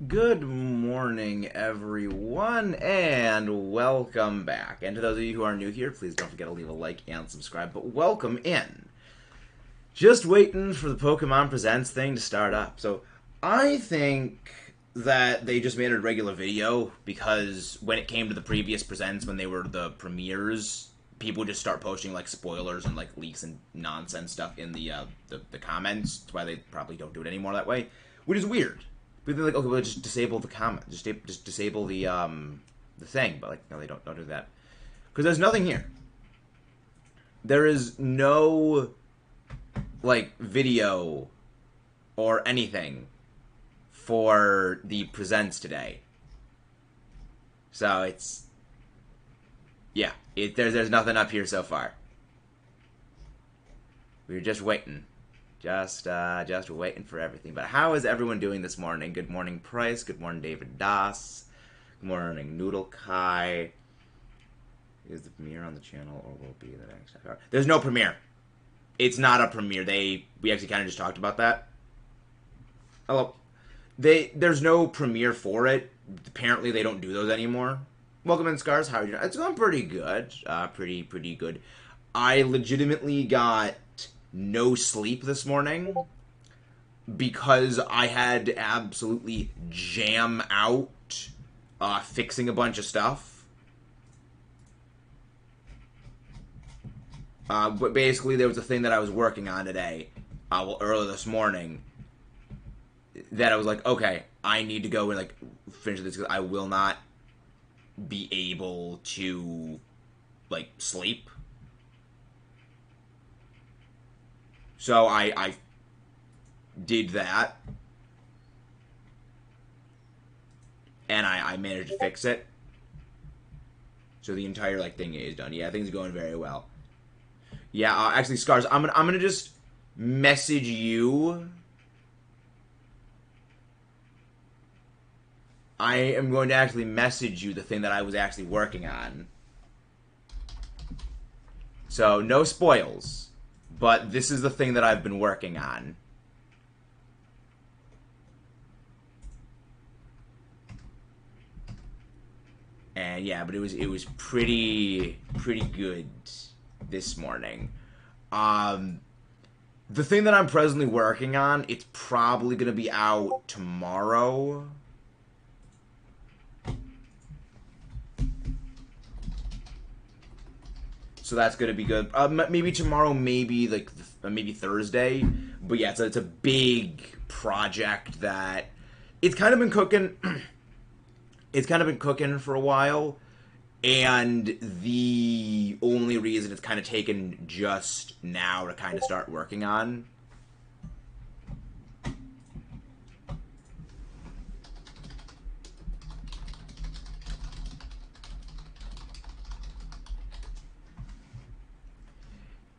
Good morning, everyone, and welcome back. And to those of you who are new here, please don't forget to leave a like and subscribe, but welcome in. Just waiting for the Pokemon Presents thing to start up. So, I think that they just made a regular video because when it came to the previous Presents, when they were the premieres, people would just start posting, like, spoilers and, like, leaks and nonsense stuff in the comments. That's why they probably don't do it anymore that way, which is weird. But they're like, okay, well, just disable the comment, just disable the thing. But like, no, they don't do that because there's nothing here. There is no like video or anything for the presents today. So it's yeah, there's nothing up here so far. We're just waiting. Just waiting for everything. But how is everyone doing this morning? Good morning, Price. Good morning, David Das. Good morning, Noodle Kai. Is the premiere on the channel or will it be the next half hour? There's no premiere. It's not a premiere. We actually kind of just talked about that. Hello. There's no premiere for it. Apparently they don't do those anymore. Welcome in, Scars. How are you doing? It's going pretty good. Pretty good. I legitimately got no sleep this morning because I had to absolutely jam out fixing a bunch of stuff. But basically, there was a thing that I was working on today, early this morning, that I was like, okay, I need to go and like finish this because I will not be able to like sleep. So I did that, and I managed to fix it. So the entire like thing is done. Yeah, things are going very well. Yeah, actually, Scars, I'm gonna just message you. I am going to actually message you the thing that I was actually working on. So no spoils. But this is the thing that I've been working on. And yeah, but it was pretty good this morning. The thing that I'm presently working on, it's probably gonna be out tomorrow. So that's gonna be good. Maybe tomorrow, maybe like maybe Thursday. But yeah, it's a big project that it's kind of been cooking. It's kind of been cooking for a while, and the only reason it's kind of taken just now to kind of start working on.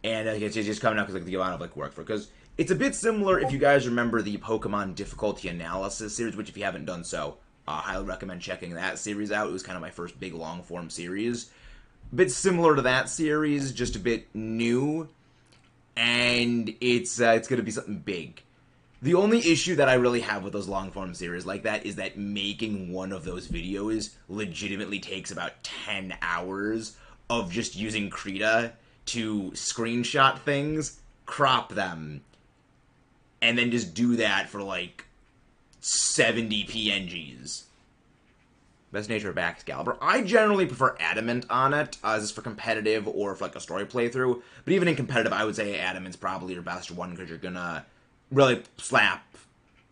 And it's just coming out because like the amount of like work for it. Because it's a bit similar if you guys remember the Pokemon difficulty analysis series, which if you haven't done so, I highly recommend checking that series out. It was kind of my first big long form series. A bit similar to that series, just a bit new, and it's going to be something big. The only issue that I really have with those long form series like that is that making one of those videos legitimately takes about 10 hours of just using Krita to screenshot things, crop them, and then just do that for like 70 PNGs. Best nature of Excalibur. I generally prefer Adamant on it, as for competitive or for like a story playthrough. But even in competitive, I would say Adamant's probably your best one because you're gonna really slap,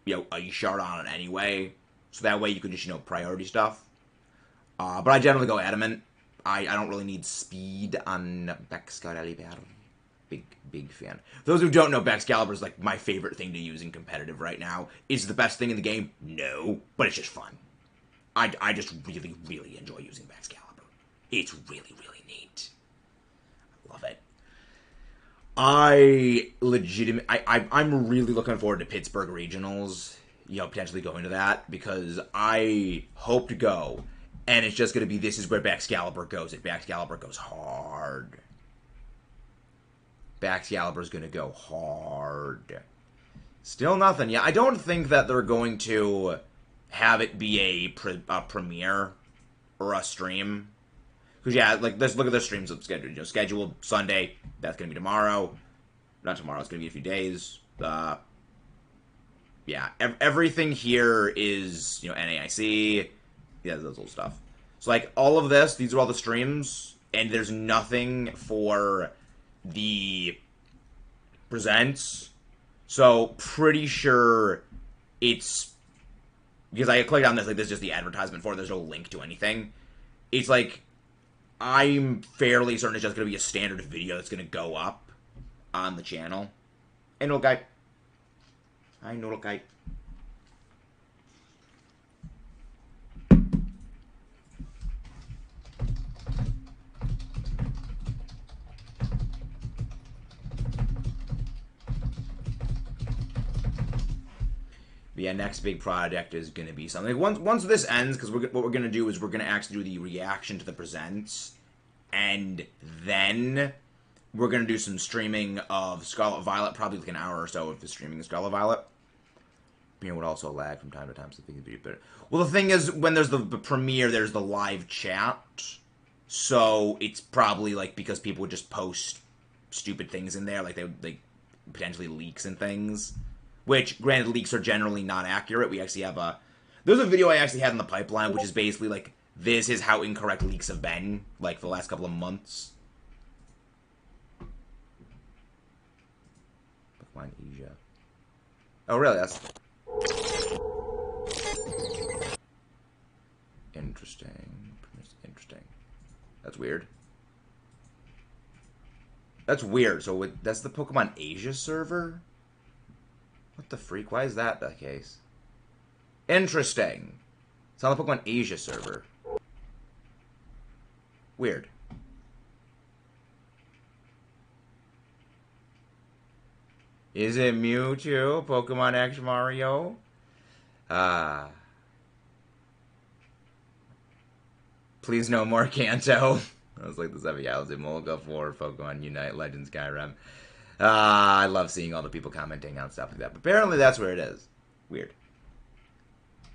a shard on it anyway. So that way you can just, priority stuff. But I generally go Adamant. I don't really need speed on Excalibur. Big fan. For those who don't know, Excalibur is like my favorite thing to use in competitive right now. Is it the best thing in the game? No, but it's just fun. I just really enjoy using Excalibur. It's really neat. I love it. I'm really looking forward to Pittsburgh Regionals. Potentially going to that because I hope to go. And it's just going to be, this is where Excalibur goes. Excalibur goes hard. Excalibur's going to go hard. Still nothing. Yeah, I don't think that they're going to have it be a premiere or a stream. Because, yeah, like, let's look at the streams scheduled. You know, scheduled Sunday, that's going to be tomorrow. Not tomorrow, it's going to be a few days. Yeah, everything here is, you know, NAIC. Yeah, those little stuff. So, like, all of this, these are all the streams, and there's nothing for the presents. So, pretty sure it's... Because I clicked on this, like, this is just the advertisement for it. There's no link to anything. It's like... I'm fairly certain it's just going to be a standard video that's going to go up on the channel. Hey, Noodle Guy. Hi, Noodle Guy. But yeah, next big project is going to be something. Like once this ends, because what we're going to do is we're going to actually do the reaction to the presents, and then we're going to do some streaming of Scarlet Violet, probably like an hour or so of the streaming of Scarlet Violet. You know, would also lag from time to time, so I think it'd be better. Well, the thing is, when there's the premiere, there's the live chat, so it's probably like because people would just post stupid things in there, like they would like potentially leaks and things. Which, granted, leaks are generally not accurate. We actually have there's a video I actually had in the pipeline, which is basically, like, this is how incorrect leaks have been, like, for the last couple of months. Pokemon Asia. Oh, really? That's... Interesting. Interesting. That's weird. That's weird. So, that's the Pokemon Asia server? What the freak? Why is that the case? Interesting. It's on the Pokemon Asia server. Weird. Is it Mewtwo? Pokemon X Mario? Please no more Kanto. I was like the 7 Galaxy Molga for Pokemon Unite Legends Skyrim. I love seeing all the people commenting on stuff like that. But apparently that's where it is. Weird.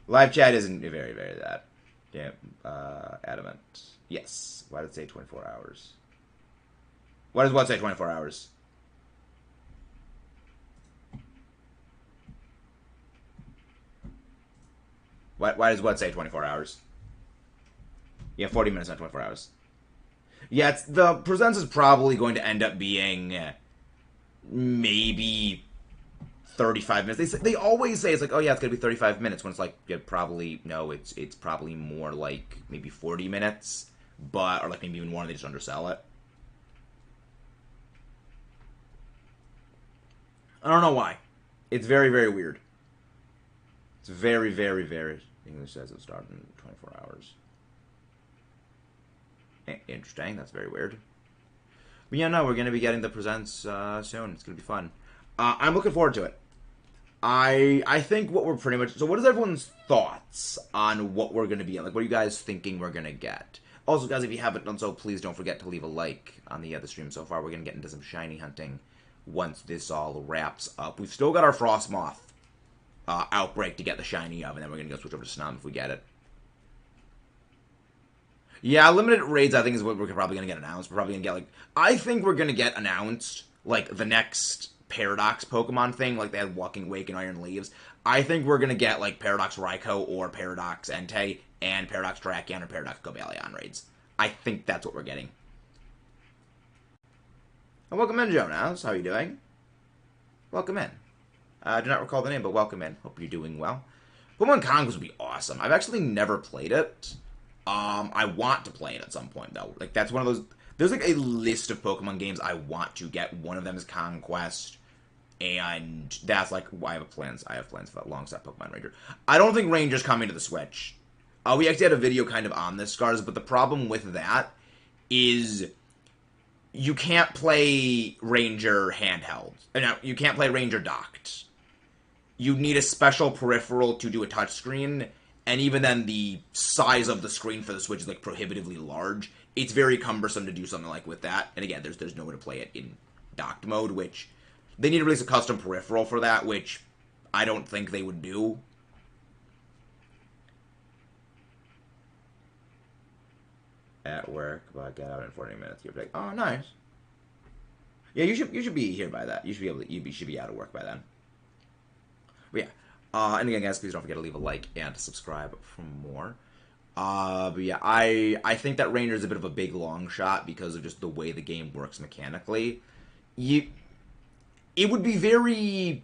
Live chat isn't very, very that. Yeah, adamant. Yes. Why did it say 24 hours? Why does what say 24 hours? Why does what say 24 hours? Yeah, 40 minutes, not 24 hours. Yeah, the presents is probably going to end up being... maybe 35 minutes. They always say it's like, oh yeah, it's gonna be 35 minutes. When it's like, yeah, probably no, it's probably more like maybe 40 minutes, but or like maybe even more. They just undersell it. I don't know why. It's very, very weird. It's very, very, very. English says it'll start in 24 hours. Interesting. That's very weird. But yeah, no, we're going to be getting the presents soon. It's going to be fun. I'm looking forward to it. I think what we're pretty much... So what is everyone's thoughts on what we're going to be in? Like, what are you guys thinking we're going to get? Also, guys, if you haven't done so, please don't forget to leave a like on the stream so far. We're going to get into some shiny hunting once this all wraps up. We've still got our Frostmoth outbreak to get the shiny of, and then we're going to go switch over to Snom if we get it. Yeah, limited raids, I think, is what we're probably going to get announced. We're probably going to get, like... I think we're going to get announced, like, the next Paradox Pokemon thing, like they had Walking Wake and Iron Leaves. I think we're going to get, like, Paradox Raikou or Paradox Entei and Paradox Drakion or Paradox Cobalion raids. I think that's what we're getting. And welcome in, Jonas. How are you doing? Welcome in. I do not recall the name, but welcome in. Hope you're doing well. Pokemon Conquest would be awesome. I've actually never played it. I want to play it at some point, though. Like, that's one of those... There's, like, a list of Pokemon games I want to get. One of them is Conquest. And that's, like, I have plans for that alongside Pokemon Ranger. I don't think Ranger's coming to the Switch. We actually had a video kind of on this, Scars, but the problem with that is you can't play Ranger handheld. No, you can't play Ranger docked. You need a special peripheral to do a touchscreen, and even then, the size of the screen for the Switch is, like, prohibitively large. It's very cumbersome to do something like with that. And again, there's no way to play it in docked mode, which they need to release a custom peripheral for that, which I don't think they would do. at work, but get out in 40 minutes. You're like, oh, nice. Yeah, you should be here by that. You should be able to, you should be out of work by then. But yeah. And again, guys, please don't forget to leave a like and subscribe for more. But yeah, I think that Ranger is a bit of a big long shot because of just the way the game works mechanically. It would be very...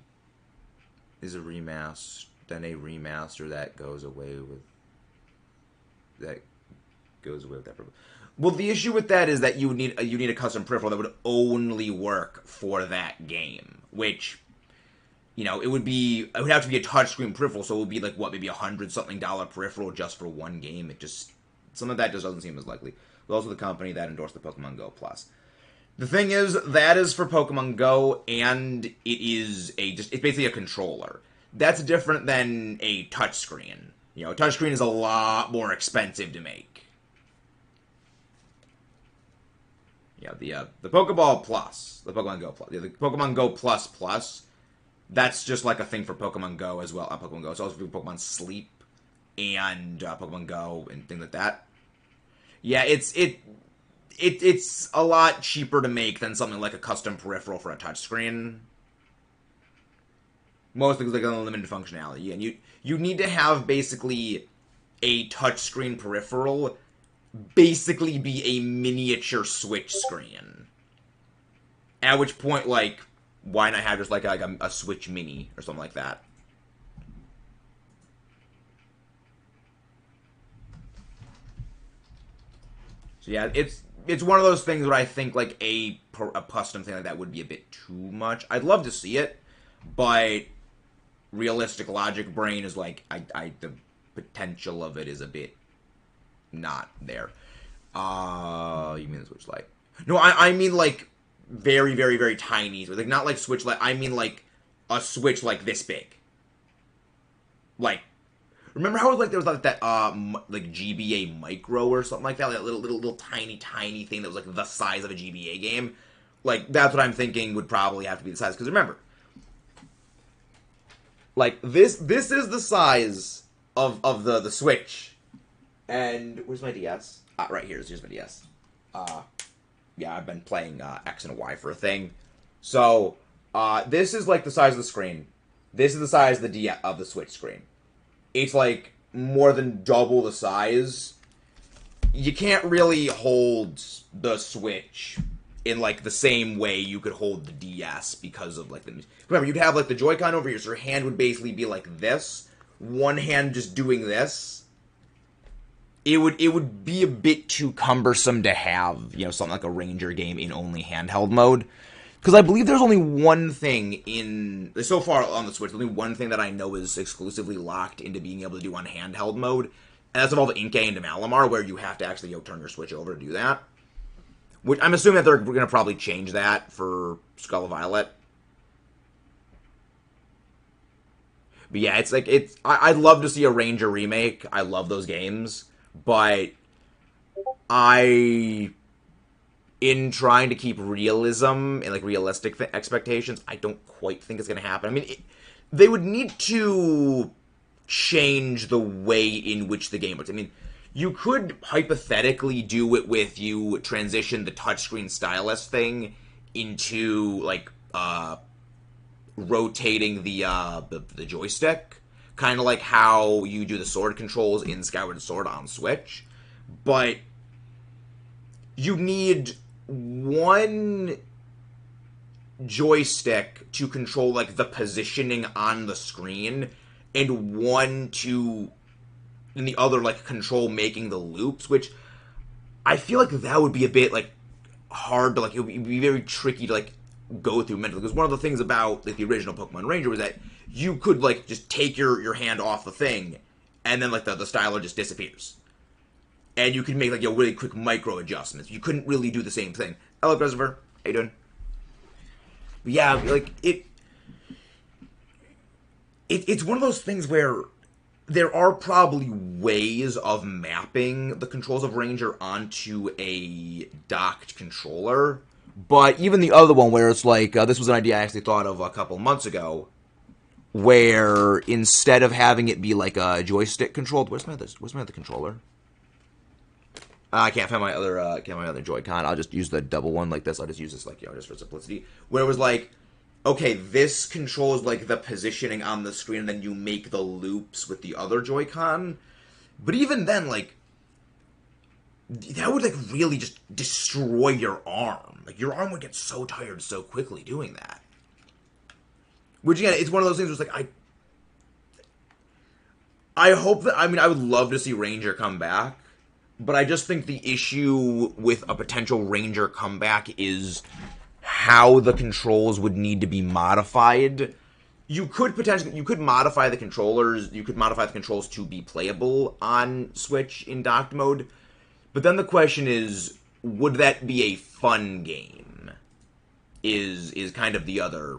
Is a remaster, then a remaster that goes away with... That goes away with that. Well, the issue with that is that you need a custom peripheral that would only work for that game, which, you know, it would have to be a touchscreen peripheral, so it would be like what, maybe $100-something peripheral just for one game. It just, some of that just doesn't seem as likely. But also the company that endorsed the Pokemon Go Plus. The thing is, that is for Pokemon Go, and it is it's basically a controller. That's different than a touchscreen. You know, a touchscreen is a lot more expensive to make. Yeah, the Pokeball Plus, the Pokemon Go Plus, the Pokemon Go Plus Plus, that's just like a thing for Pokemon Go as well. Pokemon Go, it's also for Pokemon Sleep and Pokemon Go and things like that. Yeah, it's a lot cheaper to make than something like a custom peripheral for a touchscreen. Most things like unlimited functionality, and you need to have basically a touchscreen peripheral. Basically be a miniature Switch screen. At which point, like, why not have just like a Switch Mini or something like that? So yeah, it's one of those things where I think like a custom thing like that would be a bit too much. I'd love to see it, but realistic logic brain is like the potential of it is a bit not there. You mean the Switch Lite? No, I mean like very, very, very tiny. Like not like Switch Lite. I mean like a Switch like this big. Like, remember how like there was like that like GBA Micro or something like that, like little tiny thing that was like the size of a GBA game. Like that's what I'm thinking would probably have to be the size. Because remember, like this is the size of the Switch. And where's my DS? Right here's my DS. Yeah, I've been playing X and Y for a thing. So, this is like the size of the screen. This is the size of the Switch screen. It's like more than double the size. You can't really hold the Switch in like the same way you could hold the DS because of like the... Remember, you'd have like the Joy-Con over here, so your hand would basically be like this. One hand just doing this. It would be a bit too cumbersome to have, you know, something like a Ranger game in only handheld mode. Because I believe there's only one thing in... So far on the Switch, only one thing that I know is exclusively locked into being able to do on handheld mode. And that's involved Inkay and Malamar, where you have to actually, you know, turn your Switch over to do that. Which I'm assuming that they're going to probably change that for Scarlet and Violet. But yeah, it's like... I'd love to see a Ranger remake. I love those games. But in trying to keep realism and like realistic expectations, I don't quite think it's going to happen. I mean, they would need to change the way in which the game works. I mean, you could hypothetically do it with you transition the touchscreen stylus thing into like rotating the joystick. Kind of like how you do the sword controls in Skyward Sword on Switch. But you need one joystick to control, like, the positioning on the screen, and one to, and the other, like, control making the loops, which I feel like that would be a bit, like, hard to, like, it would be very tricky to, like, go through mentally. Because one of the things about, like, the original Pokemon Ranger was that you could, like, just take your hand off the thing, and then, like, the styler just disappears. And you could make, like, really quick micro adjustments. You couldn't really do the same thing. Hello, Christopher. How you doing? But yeah, like, it's one of those things where there are probably ways of mapping the controls of Ranger onto a docked controller. But even the other one where it's like, this was an idea I actually thought of a couple months ago, where instead of having it be like a joystick controlled, where's my other controller? I can't find my other Joy-Con. I'll just use the double one like this. I'll just use this like just for simplicity. Where it was like, okay, this controls like the positioning on the screen, and then you make the loops with the other Joy-Con. But even then, like, that would like really just destroy your arm. Like your arm would get so tired so quickly doing that. Which again, it's one of those things where it's like I hope that, I mean, I would love to see Ranger come back, but I just think the issue with a potential Ranger comeback is how the controls would need to be modified. You could modify the controllers, you could modify the controls to be playable on Switch in docked mode, but then the question is, would that be a fun game? Is kind of the other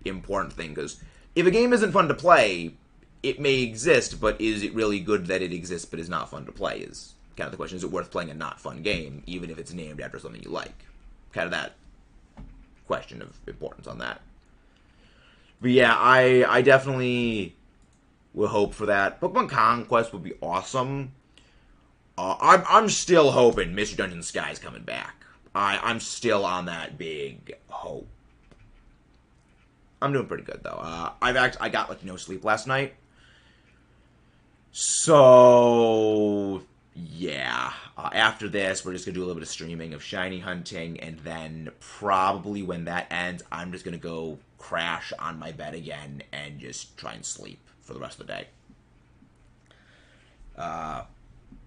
important thing, because if a game isn't fun to play, it may exist, but is it really good that it exists but is not fun to play is kind of the question. Is it worth playing a not fun game, even if it's named after something you like? Kind of that question of importance on that. But yeah, I definitely will hope for that. Pokemon Conquest would be awesome. I'm still hoping Mr. Dungeon Sky's coming back. I'm still on that big hope. I'm doing pretty good though. I got like no sleep last night. So, yeah. After this, we're just going to do a little bit of streaming of shiny hunting, and then probably when that ends, I'm just going to go crash on my bed again and just try and sleep for the rest of the day.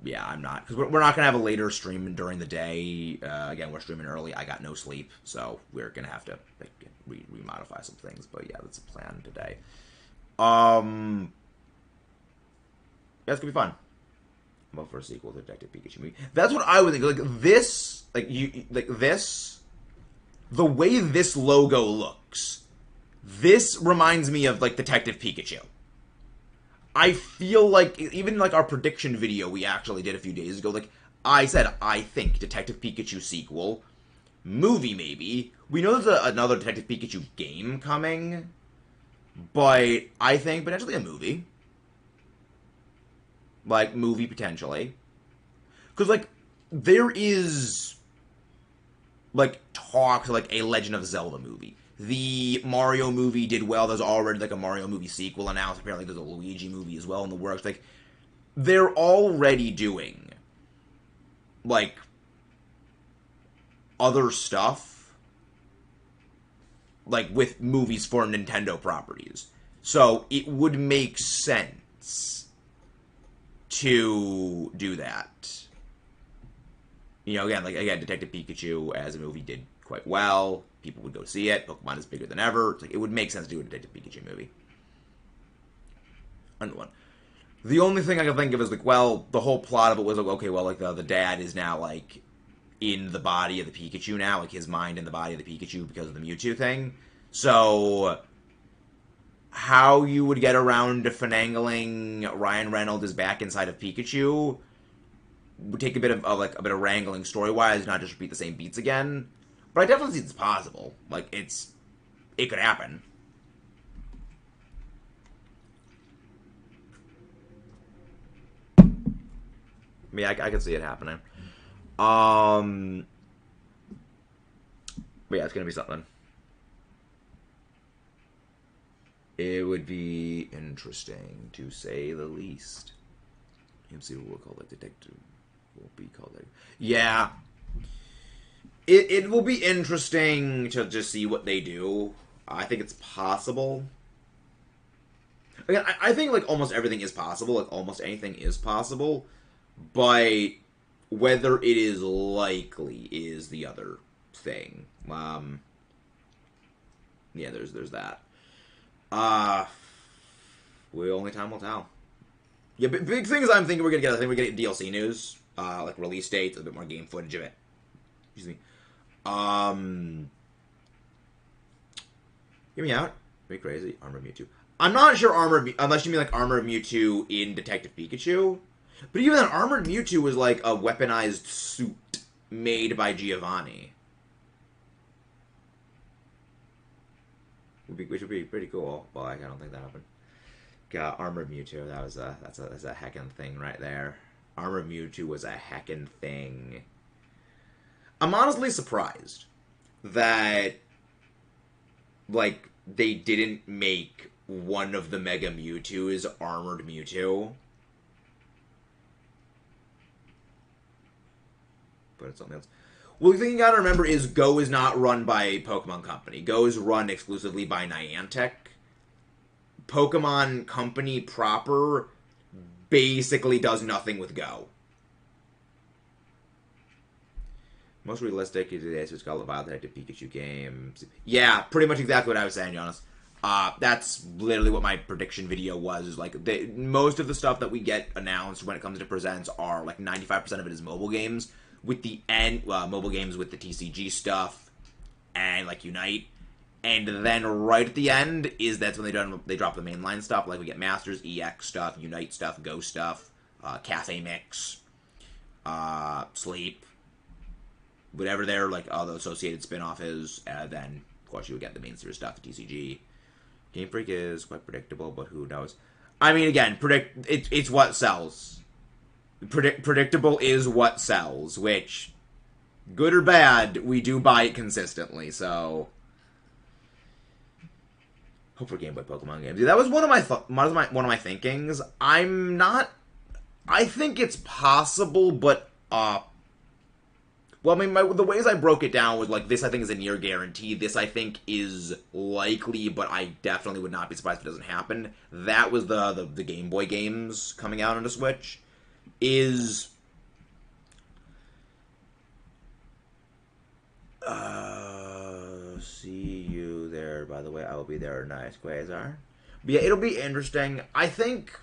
Yeah, I'm not. Because we're not going to have a later stream during the day. Again, we're streaming early. I got no sleep, so we're going to have to like, remodify some things. But yeah, that's the plan today. Yeah, it's gonna be fun. I'm up for a sequel to Detective Pikachu movie. That's what I would think. Like this, the way this logo looks, this reminds me of like Detective Pikachu. I feel like even like our prediction video we actually did a few days ago, like I said, I think Detective Pikachu sequel, movie maybe. We know there's another Detective Pikachu game coming, but I think potentially a movie. Like, movie, potentially. Because, like, there is, like, talk, like, a Legend of Zelda movie. The Mario movie did well. There's already, like, a Mario movie sequel announced. Apparently there's a Luigi movie as well in the works. Like, they're already doing, like, other stuff, like, with movies for Nintendo properties. So, it would make sense to do that. You know, again, Detective Pikachu as a movie did quite well. People would go see it. Pokemon is bigger than ever. It's like, it would make sense to do a Detective Pikachu movie. Another one. The only thing I can think of is, like, well, the whole plot of it was, like, okay, well, like, the dad is now, like, in the body of the Pikachu now. Like, his mind in the body of the Pikachu because of the Mewtwo thing. So, how you would get around to finagling Ryan Reynolds is back inside of Pikachu would take a bit of wrangling story-wise, not just repeat the same beats again. But I definitely see it's possible. Like, it could happen. I mean, I could see it happening. But yeah, it's gonna be something. It would be interesting, to say the least. MC will call it detective. Will be called it. Yeah. It will be interesting to just see what they do. I think it's possible. Again, I think like almost everything is possible. Like almost anything is possible. But whether it is likely is the other thing. Yeah, there's that. Only time will tell. Yeah, big things I'm thinking we're gonna get. I think we're gonna get DLC news, like release dates, a bit more game footage of it. Excuse me. Hear me out. Be crazy. Armor of Mewtwo. I'm not sure unless you mean like Armor of Mewtwo in Detective Pikachu. But even then, Armored Mewtwo was like a weaponized suit made by Giovanni. Which would be pretty cool. Well, I don't think that happened. Got Armored Mewtwo. That's a heckin' thing right there. Armored Mewtwo was a heckin' thing. I'm honestly surprised that, like, they didn't make one of the Mega Mewtwo's Armored Mewtwo. But it's something else. Well, the thing you gotta remember is Go is not run by Pokemon Company. Go is run exclusively by Niantic. Pokemon Company proper basically does nothing with Go. Most realistic is the Scarlet and Violet Detective Pikachu games. Yeah, pretty much exactly what I was saying, Jonas. That's literally what my prediction video was. Is like most of the stuff that we get announced when it comes to presents are like 95% of it is mobile games. With the mobile games with the TCG stuff and like Unite, and then right at the end is that's when they drop the mainline stuff. Like we get Masters, EX stuff, Unite stuff, Go stuff, Cafe Mix, Sleep. Whatever their like the associated spin-off is, then of course you would get the main series stuff, the TCG. Game Freak is quite predictable, but who knows? I mean, again, it's what sells. Predictable is what sells, which, good or bad, we do buy it consistently. So, hope for Game Boy Pokemon games. Yeah, that was one of my thinkings. I think it's possible, but well, I mean, the ways I broke it down was like this. I think is a near guarantee. This I think is likely, but I definitely would not be surprised if it doesn't happen. That was the Game Boy games coming out on the Switch. Is see you there, by the way. I will be there. Nice, Quasar. But yeah, it'll be interesting. I think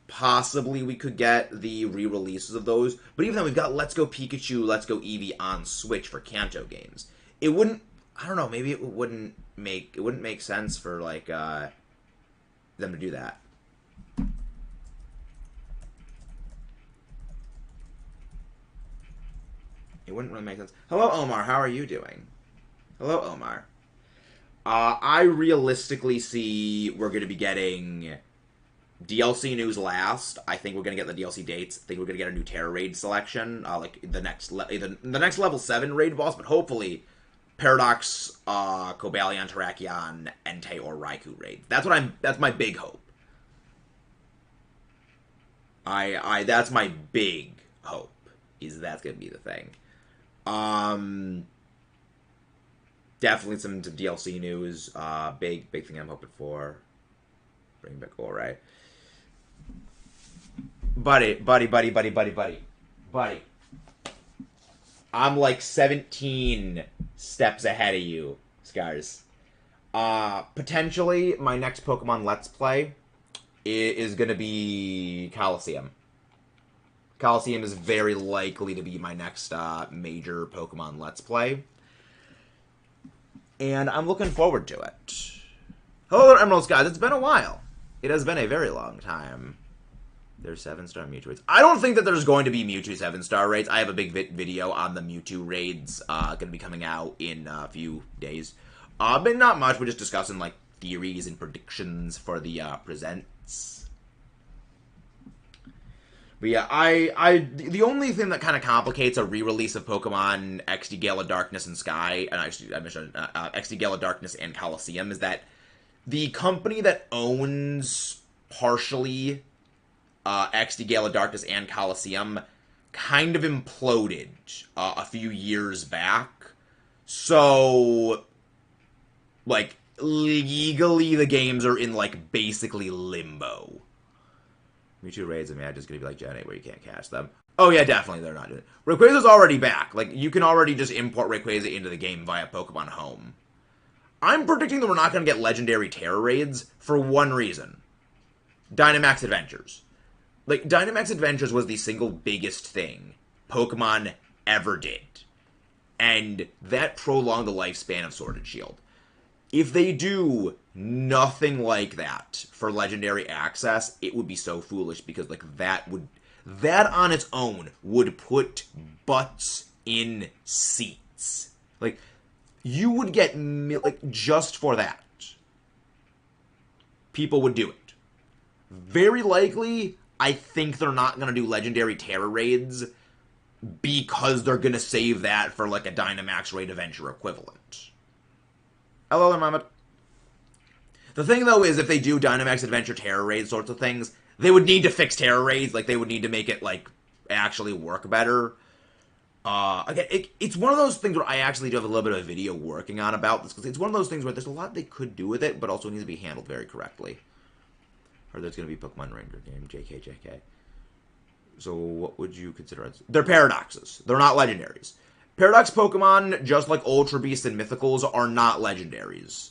possibly we could get the re-releases of those, but even then we've got Let's Go Pikachu, Let's Go Eevee on Switch for Kanto games. It wouldn't, I don't know, maybe it wouldn't make sense for like them to do that. It wouldn't really make sense. Hello, Omar. How are you doing? Hello, Omar. I realistically see we're going to be getting DLC news last. I think we're going to get the DLC dates. I think we're going to get a new Terra Raid selection, like the next level 7 raid boss, but hopefully Paradox, Cobalion, Terrakion, Entei, or Raikou raid. That's my big hope. That's my big hope, is that's going to be the thing. Definitely some DLC news. Big thing I'm hoping for. Bring back Ori. Buddy. I'm like 17 steps ahead of you, Scars. Potentially, my next Pokemon Let's Play is going to be Coliseum. Coliseum is very likely to be my next major Pokemon Let's Play. And I'm looking forward to it. Hello, Emeralds, guys. It's been a while. It has been a very long time. There's 7-star Mewtwo raids. I don't think that there's going to be Mewtwo 7-star raids. I have a big video on the Mewtwo raids going to be coming out in a few days. But not much. We're just discussing like theories and predictions for the presents. But yeah, the only thing that kind of complicates a re-release of Pokemon XD Gale of Darkness and Sky, and actually I mentioned XD Gale of Darkness and Coliseum, is that the company that owns partially XD Gale of Darkness and Coliseum kind of imploded a few years back. So, like, legally the games are in, like, basically limbo. Mewtwo raids, I mean, I'm just gonna be like Gen 8 where you can't catch them. Oh yeah, definitely they're not doing it. Rayquaza's already back. Like, you can already just import Rayquaza into the game via Pokemon Home. I'm predicting that we're not gonna get Legendary Terra Raids for one reason. Dynamax Adventures. Like, Dynamax Adventures was the single biggest thing Pokemon ever did. And that prolonged the lifespan of Sword and Shield. If they do nothing like that for Legendary Access, it would be so foolish, because, like, that on its own would put butts in seats. Like, you would get, like, just for that, people would do it. Very likely, I think they're not going to do Legendary Terror Raids because they're going to save that for, like, a Dynamax Raid Adventure equivalent. Hello there, Mehmet. The thing, though, is if they do Dynamax Adventure Terror Raid sorts of things, they would need to fix Terror Raids. Like, they would need to make it, like, actually work better. Again, it's one of those things where I actually do have a little bit of a video working on about this, because it's one of those things where there's a lot they could do with it, but also needs to be handled very correctly. Or there's going to be Pokemon Ranger game, JK. So what would you consider as... They're paradoxes. They're not legendaries. Paradox Pokemon, just like Ultra Beasts and Mythicals, are not legendaries.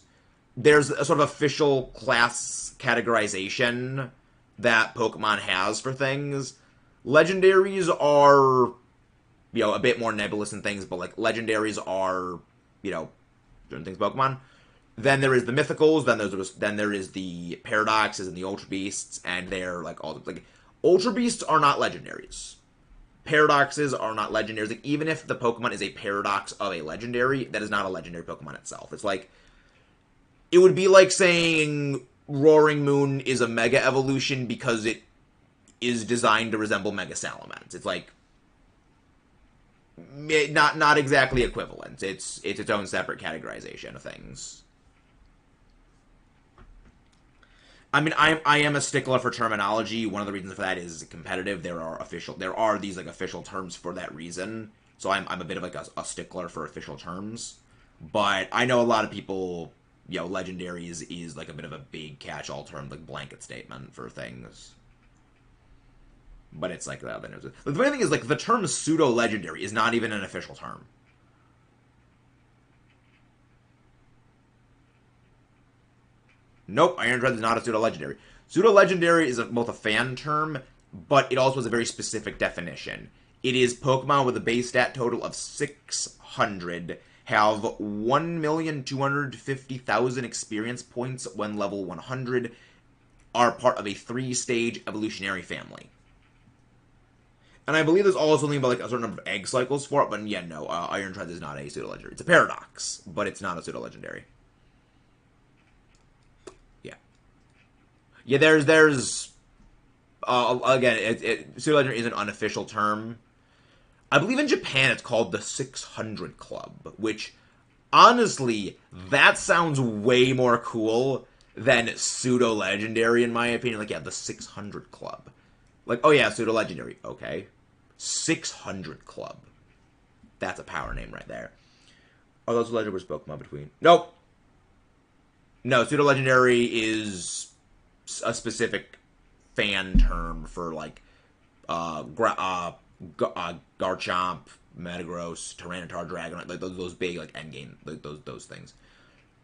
There's a sort of official class categorization that Pokemon has for things. Legendaries are... you know, a bit more nebulous in things, but, like, legendaries are, you know, certain things Pokemon. Then there is the Mythicals, then there is the Paradoxes and the Ultra Beasts, and they're, like, all, like, Ultra Beasts are not legendaries. Paradoxes are not legendaries. Like, even if the Pokemon is a Paradox of a legendary, that is not a legendary Pokemon itself. It's like, it would be like saying Roaring Moon is a Mega Evolution because it is designed to resemble Mega Salamence. It's like, not exactly equivalent. It's its own separate categorization of things. I mean, I am a stickler for terminology. One of the reasons for that is competitive. There are these, like, official terms for that reason. So I'm a bit of, like, a stickler for official terms. But I know a lot of people, you know, legendary is like a bit of a big catch-all term, like blanket statement for things. But it's like that. The funny thing is, like, the term pseudo-legendary is not even an official term. Nope, Iron Dread is not a pseudo-legendary. Pseudo-legendary is both a fan term, but it also has a very specific definition. It is Pokemon with a base stat total of 600, have 1,250,000 experience points when level 100, are part of a 3-stage evolutionary family. And I believe there's also something about, like, a certain number of egg cycles for it, but yeah, no, Iron Tread is not a pseudo-legendary. It's a paradox, but it's not a pseudo-legendary. Yeah. Yeah, there's again, pseudo-legendary is an unofficial term. I believe in Japan it's called the 600 Club, which, honestly, that sounds way more cool than pseudo-legendary, in my opinion. Like, yeah, the 600 Club. Like, oh yeah, pseudo-legendary, okay. 600 Club. That's a power name right there. Are those legendary Pokemon between? Nope. No, pseudo-legendary is a specific fan term for, like, Garchomp, Metagross, Tyranitar, Dragonite, like those big, like, endgame, like those things.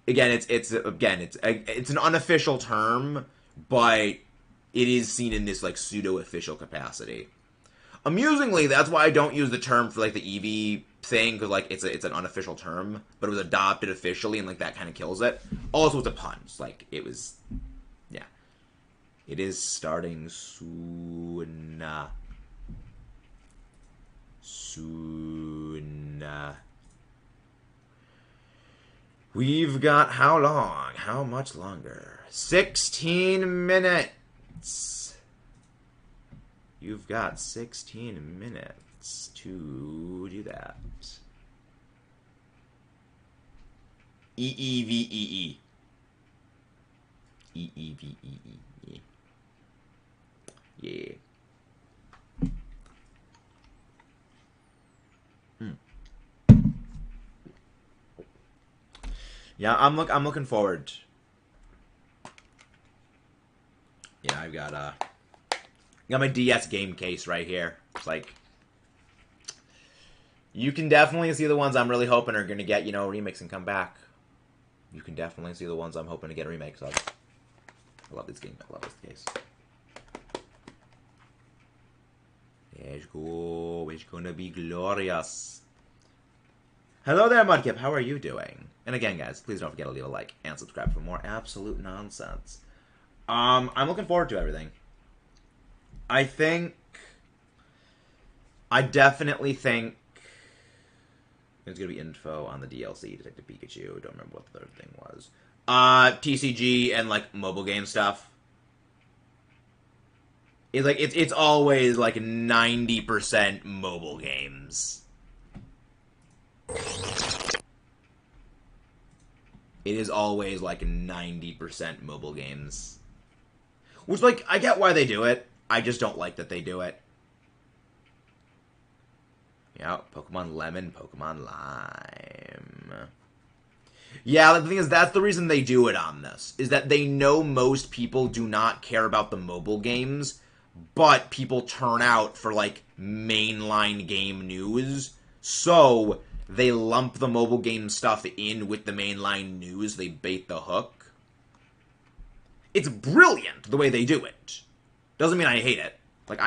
Again, it's an unofficial term, but it is seen in this, like, pseudo-official capacity. Amusingly, that's why I don't use the term for, like, the Eevee thing, because, like, it's an unofficial term, but it was adopted officially, and, like, that kind of kills it. Also, it's a pun. It's, like, it was... yeah. It is starting soon. We've got how long? How much longer? 16 minutes! You've got 16 minutes to do that. E-E-V-E-E. E-E-V-E-E. Yeah. Yeah, I'm looking forward. Yeah, I've got my DS game case right here. It's like, you can definitely see the ones I'm really hoping are going to get, you know, remakes and come back. You can definitely see the ones I'm hoping to get remakes of. I love this game. I love this case. Let's go. It's gonna be glorious. Hello there, Mudkip. How are you doing? And again, guys, please don't forget to leave a like and subscribe for more absolute nonsense. I'm looking forward to everything. I definitely think there's gonna be info on the DLC, Detective Pikachu. Don't remember what the third thing was. TCG and, like, mobile game stuff. It's always like 90% mobile games. It is always like 90% mobile games. Which, like, I get why they do it. I just don't like that they do it. Yeah, Pokemon Lemon, Pokemon Lime. Yeah, the thing is, that's the reason they do it on this, is that they know most people do not care about the mobile games, but people turn out for, like, mainline game news, so they lump the mobile game stuff in with the mainline news, they bait the hook. It's brilliant, the way they do it. Doesn't mean I hate it. Like,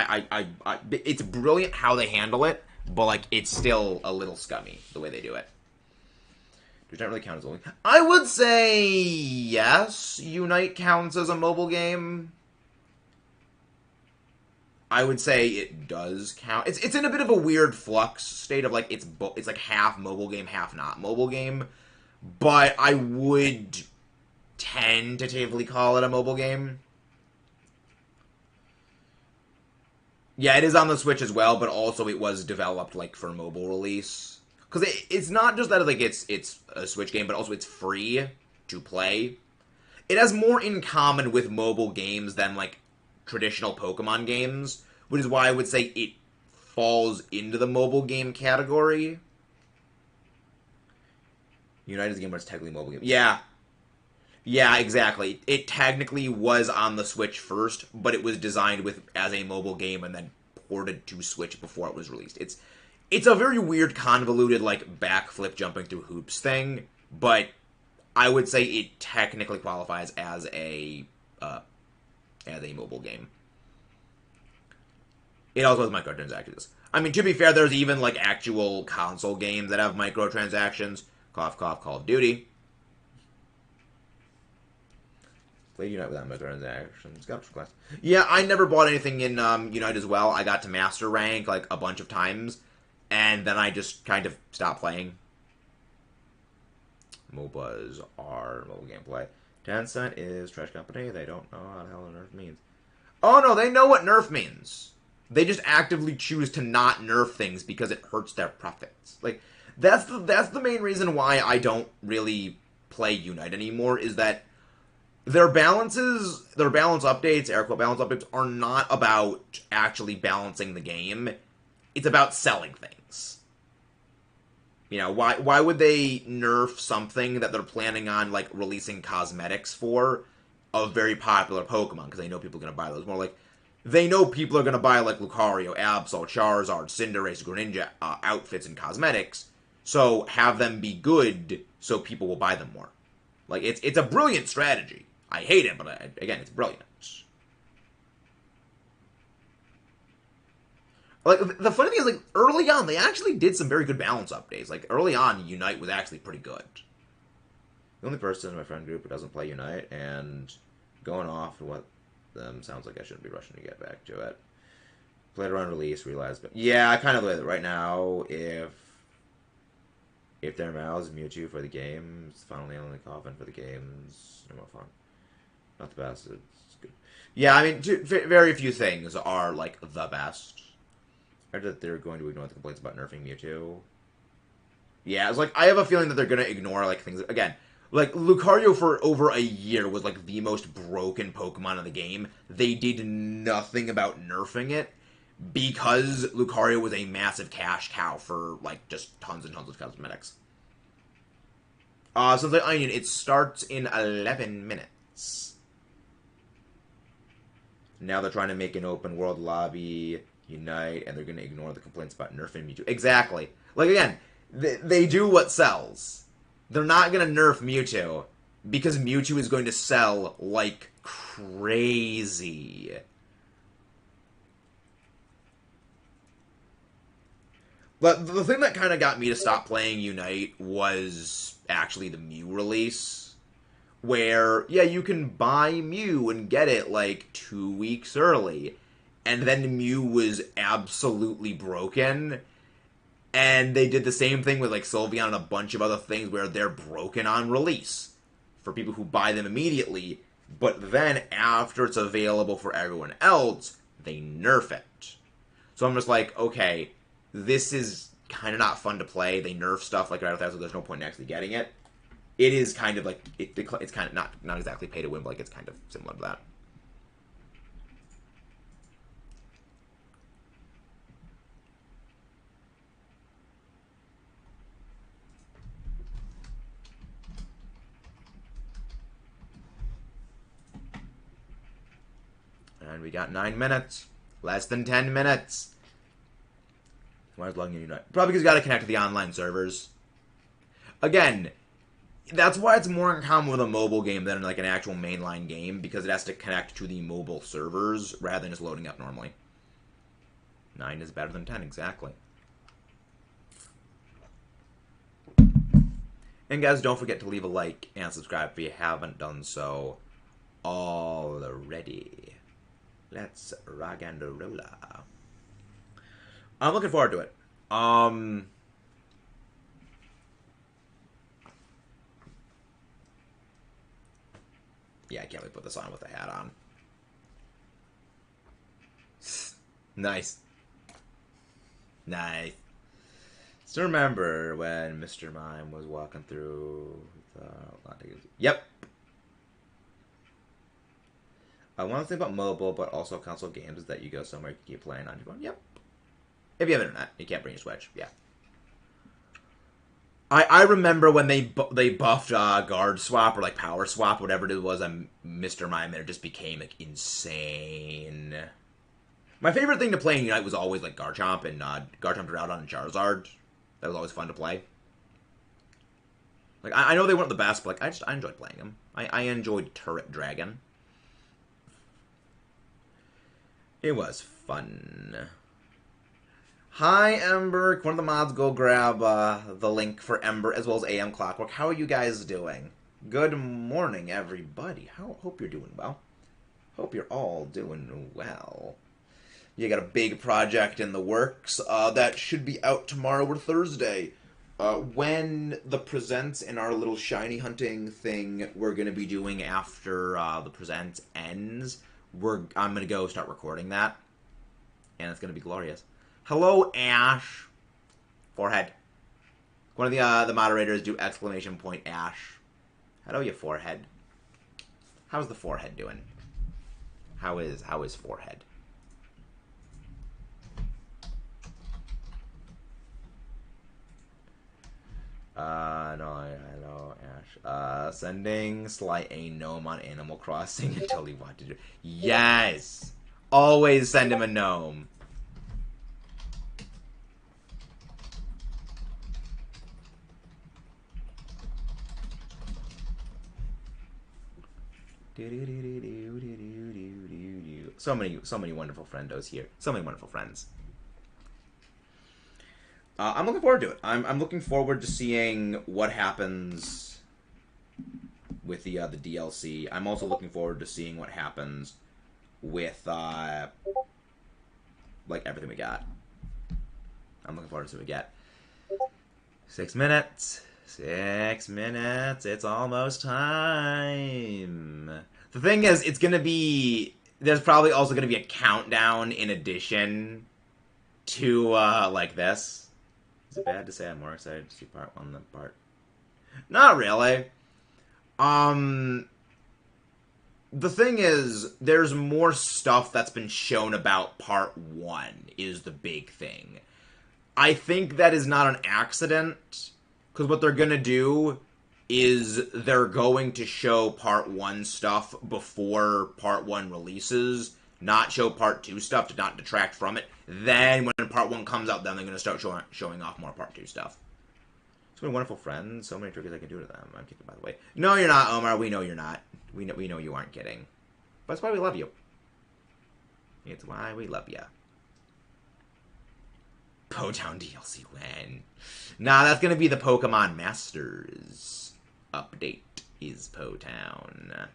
it's brilliant how they handle it, but, like, it's still a little scummy, the way they do it. Does that really count as a mobile game? I would say yes. Unite counts as a mobile game. I would say it does count. It's in a bit of a weird flux state of, like, it's like half mobile game, half not mobile game. But I would tentatively call it a mobile game. Yeah, it is on the Switch as well, but also it was developed, like, for mobile release. Because it's not just that, like, it's a Switch game, but also it's free to play. It has more in common with mobile games than, like, traditional Pokemon games, which is why I would say it falls into the mobile game category. Unite is a game where it's technically a mobile game. Yeah. Yeah, exactly. It technically was on the Switch first, but it was designed as a mobile game and then ported to Switch before it was released. It's a very weird, convoluted, like, backflip jumping through hoops thing, but I would say it technically qualifies as a mobile game. It also has microtransactions. I mean, to be fair, there's even, like, actual console games that have microtransactions. Cough, cough, Call of Duty. Played Unite without microtransactions. Got for class. Yeah, I never bought anything in Unite as well. I got to Master Rank, like, a bunch of times. And then I just kind of stopped playing. MOBAs are mobile gameplay. Tencent is trash company. They don't know what the hell nerf means. Oh no, they know what nerf means. They just actively choose to not nerf things because it hurts their profits. Like, that's the main reason why I don't really play Unite anymore, is that their balance updates, air quote balance updates, are not about actually balancing the game. It's about selling things. You know, why would they nerf something that they're planning on, like, releasing cosmetics for a very popular Pokemon? Because they know people are going to buy those. More like, they know people are going to buy, like, Lucario, Absol, Charizard, Cinderace, Greninja outfits and cosmetics. So have them be good so people will buy them more. Like, it's a brilliant strategy. I hate it, but again, it's brilliant. Like, the funny thing is, like, early on, they actually did some very good balance updates. Like, early on, Unite was actually pretty good. The only person in my friend group who doesn't play Unite, and going off what them sounds like I shouldn't be rushing to get back to it. Played around release, realized, but yeah, I kind of like it right now. If their mouths Mewtwo for the games, finally only Coffin for the games, no more fun. Not the best. It's good. Yeah, I mean, very few things are, like, the best. I heard that they're going to ignore the complaints about nerfing Mewtwo. Yeah, it's like, I have a feeling that they're going to ignore, like, things. Again, like, Lucario for over a year was, like, the most broken Pokemon in the game. They did nothing about nerfing it because Lucario was a massive cash cow for, like, just tons and tons of cosmetics. So the Onion, it starts in 11 minutes. Now they're trying to make an open world lobby Unite, and they're going to ignore the complaints about nerfing Mewtwo. Exactly. Like, again, they do what sells. They're not going to nerf Mewtwo because Mewtwo is going to sell like crazy. But the thing that kind of got me to stop playing Unite was actually the Mew release. Where, yeah, you can buy Mew and get it, like, 2 weeks early. And then Mew was absolutely broken. And they did the same thing with, like, Sylveon and a bunch of other things where they're broken on release. For people who buy them immediately. But then, after it's available for everyone else, they nerf it. So I'm just like, okay, this is kind of not fun to play. They nerf stuff like right out there, so there's no point in actually getting it. It is kind of like, it's kind of not exactly pay to win, but like it's kind of similar to that. And we got 9 minutes. Less than 10 minutes. Why is logging in Unite? Probably because you got to connect to the online servers. Again, that's why it's more in common with a mobile game than like an actual mainline game, because it has to connect to the mobile servers rather than just loading up normally. 9 is better than 10, exactly. And guys, don't forget to leave a like and subscribe if you haven't done so already. Let's rock and roll. I'm looking forward to it. Yeah, I can't wait to put this on with the hat on. Nice. Nice. Still remember when Mr. Mime was walking through the... Yep. One thing about mobile, but also console games, is that you go somewhere you can keep playing on your phone. Yep. If you have internet, you can't bring your Switch. Yeah. I remember when they buffed guard swap or like power swap, whatever it was, on Mr. Mime, and it just became like insane. My favorite thing to play in Unite was always like Garchomp and Garchomp, Groudon, and Charizard. That was always fun to play. Like I know they weren't the best, but like I enjoyed playing them. I enjoyed Turret Dragon. It was fun. Hi, Ember. One of the mods go grab the link for Ember as well as AM Clockwork. How are you guys doing? Good morning, everybody. Hope you're doing well. Hope you're all doing well. You got a big project in the works that should be out tomorrow or Thursday. When the presents in our little shiny hunting thing we're going to be doing after the present ends, I'm going to go start recording that. And it's going to be glorious. Hello, Ash. Forehead. One of the moderators do exclamation point Ash. Hello, you forehead. How's the forehead doing? How is forehead? No, I know, Ash. Sending Sly a gnome on Animal Crossing until he wanted to do. Yes! Always send him a gnome. So many wonderful friendos here. So many wonderful friends. I'm looking forward to it. I'm looking forward to seeing what happens with the DLC. I'm also looking forward to seeing what happens with like everything we got. I'm looking forward to see what we get. 6 minutes. 6 minutes. It's almost time. The thing is, it's gonna be... There's probably also gonna be a countdown in addition to like this. Is it bad to say I'm more excited to see part 1 than part... Not really. The thing is, there's more stuff that's been shown about part 1 is the big thing. I think that is not an accident, because what they're gonna do is they're going to show part 1 stuff before part 1 releases, not show part 2 stuff to not detract from it. Then when part 1 comes out, then they're going to start showing off more part 2 stuff. So many wonderful friends, so many triggers I can do to them. I'm kidding, by the way. No, you're not, Omar. We know you're not. We know you aren't kidding. But that's why we love you. It's why we love you. Potown DLC when? Nah, that's going to be the Pokemon Masters update is Potown.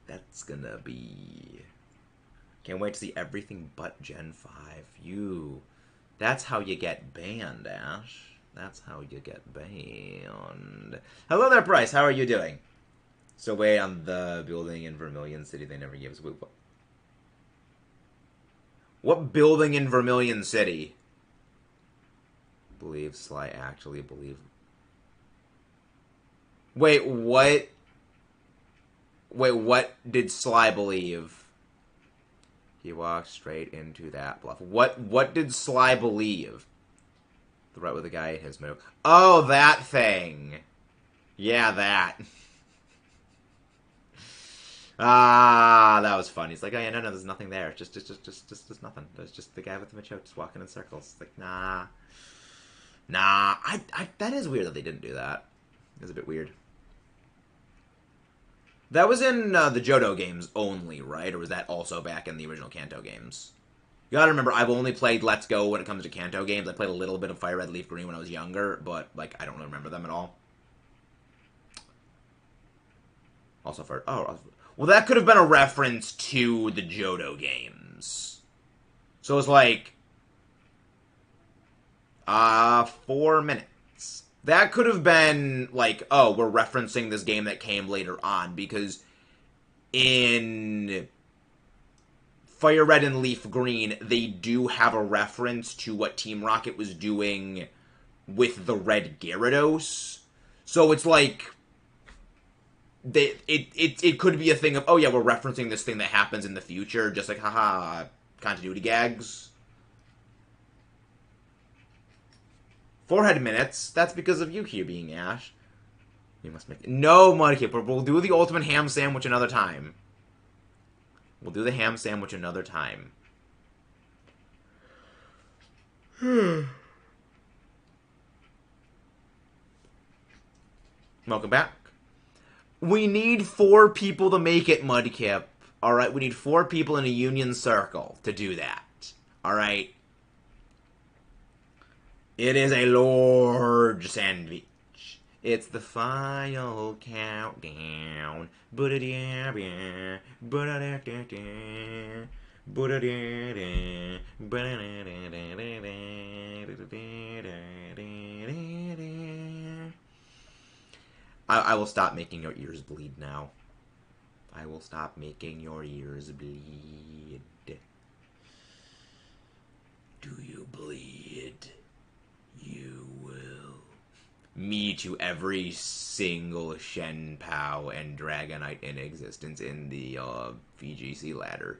That's gonna be... Can't wait to see everything but Gen 5. That's how you get banned, Ash. That's how you get banned. Hello there, Bryce. How are you doing? So wait, on the building in Vermilion City, they never gave us... What building in Vermilion City? Believe Sly actually believe... Wait, what? Wait, what did Sly believe? He walked straight into that bluff. What did Sly believe? The right with the guy in his move. Oh, that thing. Yeah, that. Ah, that was fun. He's like, oh yeah, no, there's nothing there. Just nothing. There's just the guy with the Machoke just walking in circles. It's like, nah. That is weird that they didn't do that. It was a bit weird. That was in the Johto games only, right? Or was that also back in the original Kanto games? You gotta remember, I've only played Let's Go when it comes to Kanto games. I played a little bit of Fire Red, Leaf Green when I was younger, but, like, I don't really remember them at all. Also for... Oh, well, that could have been a reference to the Johto games. So it's like... 4 minutes. That could have been, like, oh, we're referencing this game that came later on, because in Fire Red and Leaf Green, they do have a reference to what Team Rocket was doing with the Red Gyarados. So it's like... It could be a thing of, oh yeah, we're referencing this thing that happens in the future, just like, haha, continuity gags. 4 minutes. That's because of you here being Ash. You must make... No, Mudkip, but we'll do the ultimate ham sandwich another time. We'll do the ham sandwich another time. Welcome back. We need 4 people to make it, Mudkip. Alright, we need 4 people in a union circle to do that. Alright? It is a large sandwich. It's the final countdown. I will stop making your ears bleed now. I will stop making your ears bleed. Do you bleed? You will. Me to every single Shen Pao and Dragonite in existence in the VGC ladder.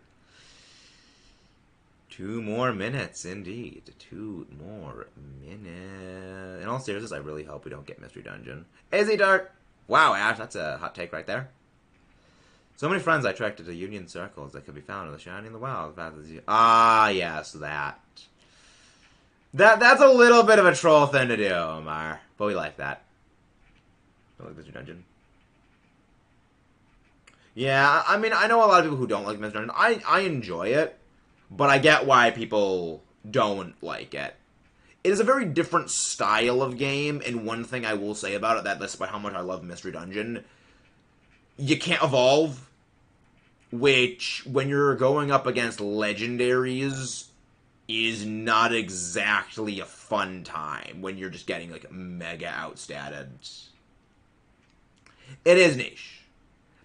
2 more minutes, indeed. 2 more minutes. In all seriousness, I really hope we don't get Mystery Dungeon. Izzy Dart! Wow, Ash, that's a hot take right there. So many friends I tracked to Union Circles that could be found in the Shiny in the Wild. Ah, yes, that. That's a little bit of a troll thing to do, Omar. But we like that. I like Mystery Dungeon. Yeah, I mean, I know a lot of people who don't like Mystery Dungeon. I enjoy it, but I get why people don't like it. It is a very different style of game, and one thing I will say about it, that despite how much I love Mystery Dungeon, you can't evolve, which, when you're going up against legendaries, is not exactly a fun time when you're just getting, like, mega outstatted. It is niche.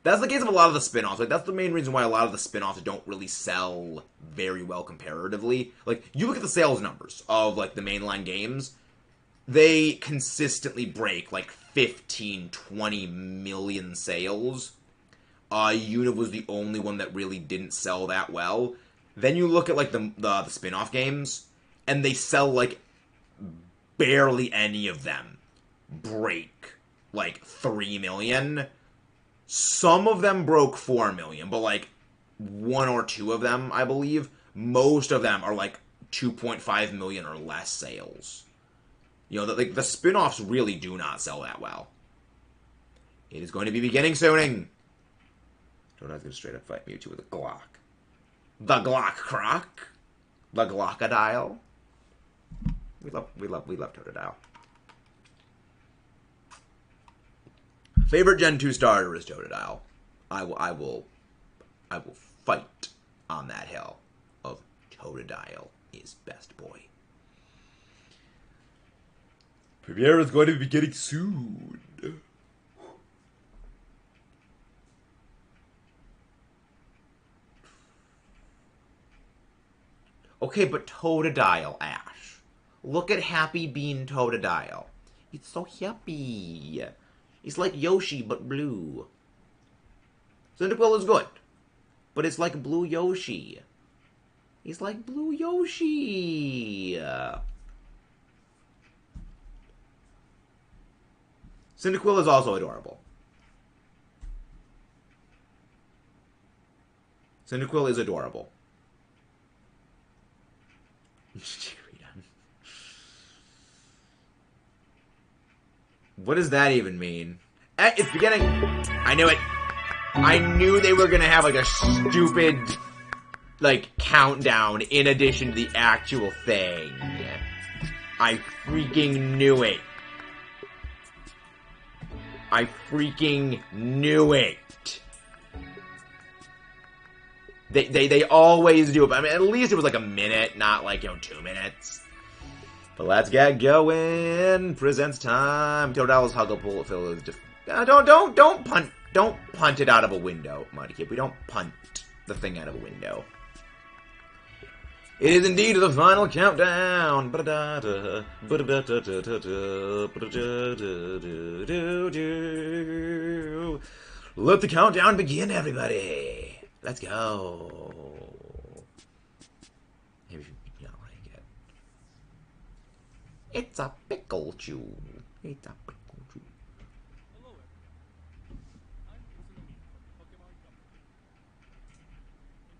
That's the case of a lot of the spin-offs. Like, that's the main reason why a lot of the spin-offs don't really sell very well comparatively. Like, you look at the sales numbers of, like, the mainline games, they consistently break, like, 15, 20 million sales. Univ was the only one that really didn't sell that well. Then you look at, like, the spin-off games, and they sell, like, barely any of them break, like, 3 million. Some of them broke 4 million, but, like, 1 or 2 of them, I believe. Most of them are, like, 2.5 million or less sales. You know, the spin-offs really do not sell that well. It is going to be beginning sooning. Jonas going to straight up fight Mewtwo with a Glock. The Glock Croc. The Glockadile. We love Totodile. Favorite Gen 2 starter is Totodile. I will fight on that hill of Totodile is best boy. Premiere is going to be beginning soon. Okay, but Totodile, Ash. Look at Happy Bean Totodile. It's so happy. It's like Yoshi, but blue. Cyndaquil is good, but it's like blue Yoshi. He's like blue Yoshi. Cyndaquil is also adorable. Cyndaquil is adorable. What does that even mean? It's beginning. I knew it. I knew they were gonna have like a stupid like countdown in addition to the actual thing. I freaking knew it. I freaking knew it. They always do it. I mean, at least it was like a minute, not like, 2 minutes. But let's get going. Presents time. Totodile's Huggable Fill is don't punt it out of a window, Mudkip. We don't punt the thing out of a window. It is indeed the final countdown. Let the countdown begin, everybody. Let's go. Maybe you don't like it. It's a Pikachu. It's a Pikachu. Hello, I'm Pokemon Company.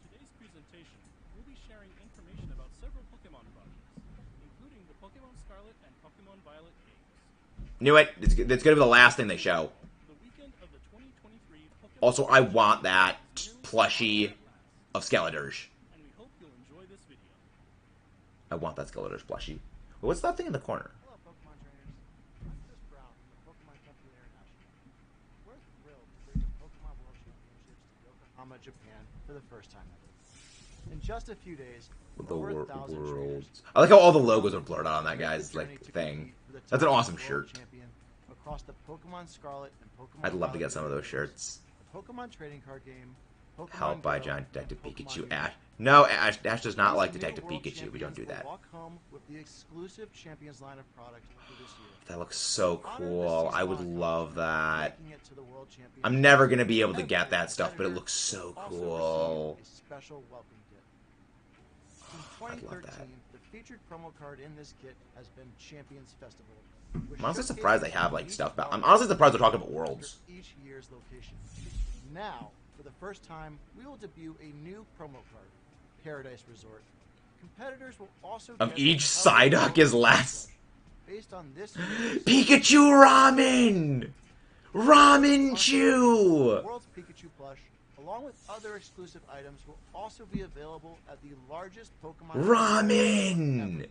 In today's presentation, we'll be sharing information about several Pokemon projects, including the Pokemon Scarlet and Pokemon Violet games. Knew it. It's going to be the last thing they show. The weekend of the 2023 Pokemon Also, I want that plushie of Skeletor's. and we hope you'll enjoy this video. I want that Skeletor's plushie. What's that thing in the corner? Hello, Pokemon trainers. I'm Chris Brown from the Pokemon Company International. We're thrilled to bring the Pokemon World Championships to Yokohama, Japan for the first time ever. In just a few days, The over 1,000 trainers. I like how all the logos are blurred out on that guy's like thing. That's an awesome shirt. Across the Pokemon Scarlet and Pokemon I'd love to get Violet some of those universes. shirts. The Pokemon trading card game. Pokemon Help by Go, Giant Detective and Pokemon Pikachu. Union. Ash. No, Ash does not These like new Detective world Pikachu. We don't do champions that. will walk home with the exclusive Champions line of products for this year. That looks so cool. I would love that. Making it to the World Championship. I'm never going to be able to get that stuff, but it looks so Also cool. receive a special welcome gift. I'd Since love that. 2013, the featured promo card in this kit has been Champions Festival. which I'm honestly showcases surprised they have like unique stuff back. I'm products honestly surprised they're talking about under worlds. each year's location. Now, for the first time, we will debut a new promo card, Paradise Resort. Competitors will also Of get each the cover Psyduck World is less. Based on this year's Pikachu Ramen! Ramen Chew! World's Pikachu plush, along with other exclusive items, will also be available at the largest Pokemon Ramen! ever.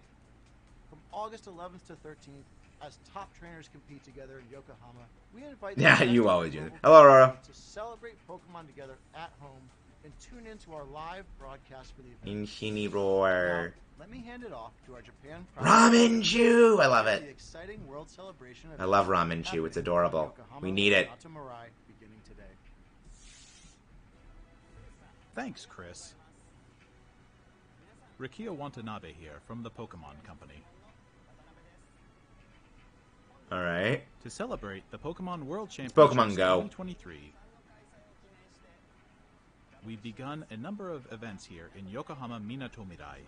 From August 11th to 13th, as top trainers compete together in Yokohama, we invite the Yeah, best you of always the do. global Hello, Aurora. community to celebrate Pokemon together at home and tune into our live broadcast for the event. Infinity Now, Roar. let me hand it off to our Japan Ramen Chew! I love The it. exciting world celebration I love Ramen Chew. It's adorable. We need it. Beginning today. Thanks, Chris. Rikio Watanabe here from the Pokemon Company. Alright. To celebrate the Pokemon World Championships Pokemon Go. 2023, we've begun a number of events here in Yokohama Minatomirai.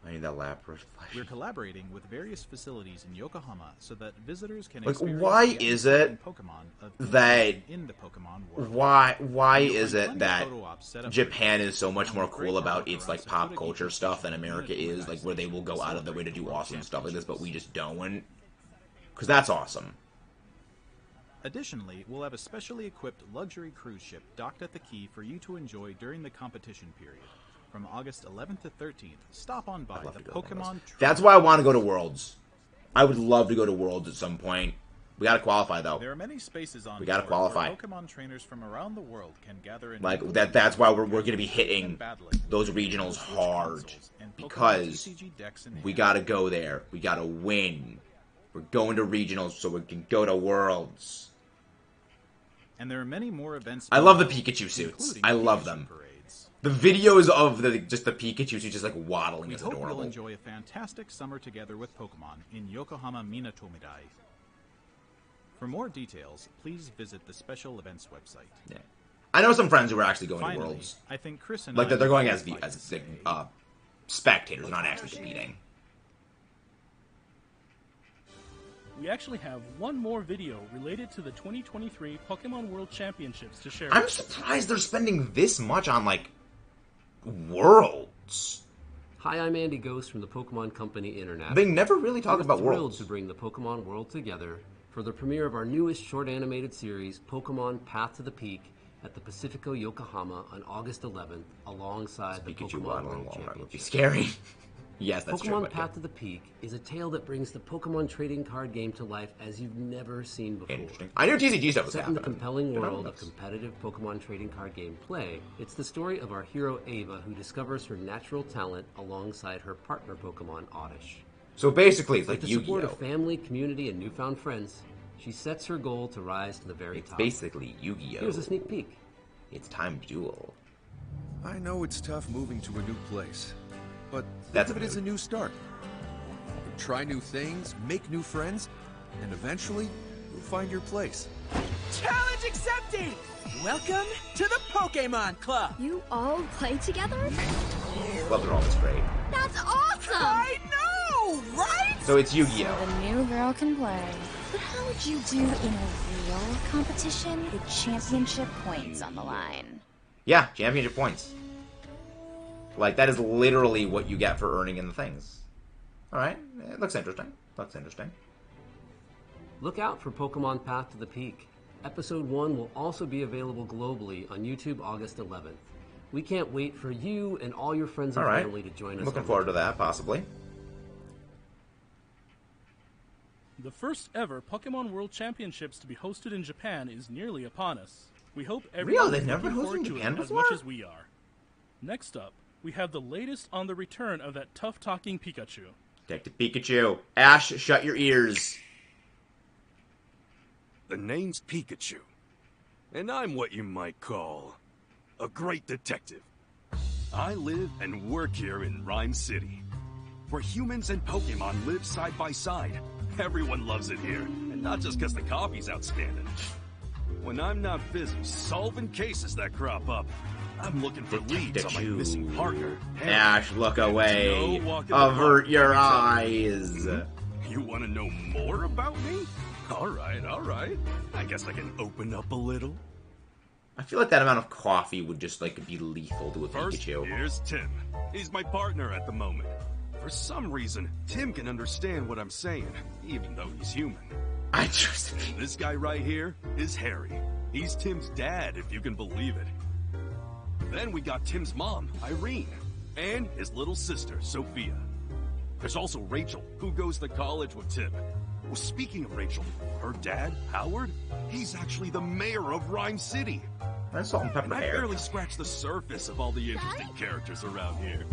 I need that Lapras We're plushie. collaborating with various facilities in Yokohama so that visitors can Like, experience why the is uncommon it Pokemon of that- in the Pokemon world. Why You'll is find it plenty that of photo ops set up Japan for is so much you more on the cool great about walk its around like pop Sakura culture Geek stuff than Station America Minatomirai is, like where they will go to out of their way to celebrate do the World awesome stuff like this, but we Championships. just don't? Because that's awesome. Additionally, we'll have a specially equipped luxury cruise ship docked at the quay for you to enjoy during the competition period. From August 11th to 13th, stop on by I'd love the to go to one of Pokemon those. That's why I want to go to Worlds. I would love to go to Worlds at some point. We gotta qualify though. There are many spaces on We gotta tour where qualify. Pokemon trainers from around the world can gather in Like Nintendo that's why we're Pokémon gonna be hitting and battling those with regionals Switch hard consoles and Pokemon because TCG decks in we hand. gotta go there. We gotta win. We're going to regionals so we can go to Worlds. And there are many more events. I love the below, Pikachu suits. including I love Pikachu them. Parades. months. The videos of just the Pikachu just like waddling We is hope adorable. you'll enjoy a fantastic summer together with Pokemon in Yokohama Minatomidai. For more details, please visit the special events website. Yeah. I know some friends who are actually going to Finally, Worlds. I think Chris and Like I they're going would as like to say- spectators, not actually competing. We actually have one more video related to the 2023 Pokemon World Championships to share. I'm surprised they're spending this much on like Worlds. Hi, I'm Andy Ghost from the Pokemon Company International. They never really talk We're about thrilled Worlds. to bring the Pokemon world together for the premiere of our newest short animated series, Pokemon Path to the Peak, at the Pacifico Yokohama on August 11th, alongside the Pikachu Pokemon waddling World along would be Championship. scary. Yes, that's true. Pokemon but Path to the Peak is a tale that brings the Pokemon trading card game to life as you've never seen before. interesting. I knew TCG stuff was Set in the happening. compelling Didn't know world of this. competitive Pokemon trading card game play, it's the story of our hero Ava, who discovers her natural talent alongside her partner Pokemon Oddish. So basically, it's like With the support Yu-Gi-Oh. of family, community, and newfound friends, she sets her goal to rise to the very It's top. basically Yu-Gi-Oh. Here's a sneak peek. It's time to duel. I know it's tough moving to a new place, but That's think of a it as a new start. Try new things, make new friends, and eventually you'll find your place. Challenge accepted! Welcome to the Pokemon Club! You all play together? Well, they're always great. That's awesome! I know, right? So it's Yu-Gi-Oh. The new girl can play. But how would you do in a real competition with championship points on the line? Yeah, championship points. Like, that is literally what you get for earning in the things. Alright, it looks interesting. Looks interesting. Look out for Pokemon Path to the Peak. Episode 1 will also be available globally on YouTube August 11th. We can't wait for you and all your friends and Alright, family to join us. looking on forward the to that, possibly. The first ever Pokemon World Championships to be hosted in Japan is nearly upon us. We hope everyone They've is never looking been hosted forward in to Japan it as before? much as we are. Next up, we have the latest on the return of that tough-talking Pikachu. Detective Pikachu. Ash, shut your ears. The name's Pikachu, and I'm what you might call a great detective. I live and work here in Rhyme City, where humans and Pokemon live side by side. Everyone loves it here, and not just because the coffee's outstanding. When I'm not busy solving cases that crop up, I'm looking for leads on my missing partner. Harry. Ash, look away. No walk in the Avert park, your let me tell eyes. You want to know more about me? All right, all right. I guess I can open up a little. I feel like that amount of coffee would just, like, be lethal to a First, Pikachu. here's Tim. He's my partner at the moment. For some reason, Tim can understand what I'm saying, even though he's human. I just... And this guy right here is Harry. He's Tim's dad, if you can believe it. Then we got Tim's mom, Irene, and his little sister, Sophia. There's also Rachel, who goes to college with Tim. Well, speaking of Rachel, her dad, Howard, he's actually the mayor of Rhyme City. That's salt and pepper And I hair. barely scratched the surface of all the interesting characters around here.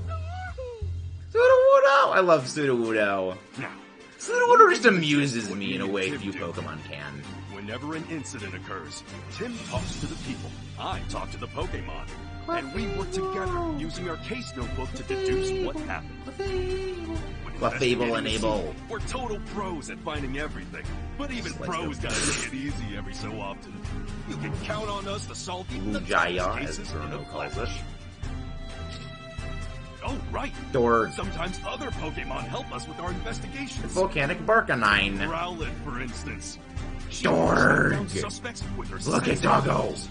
Sudowoodo! I love Sudowoodo. Now, Sudowoodo just amuses me in a way few Pokemon can. whenever an incident occurs, Tim talks to the people. I talk to the Pokemon. And we work together using our case notebook to deduce what happened. When Clefable investigating the enable. scene, we're total pros at finding everything. But even pros gotta take it easy every so often. You can count on us to solve even the Ujaya, toughest as cases in Bruno a calls flash. Oh, right. Dorg. Sometimes other Pokemon help us with our investigations. Volcanic Barkanine. Growlithe, for instance. Dorg. Found suspects with her Look at sense Doggo. moves.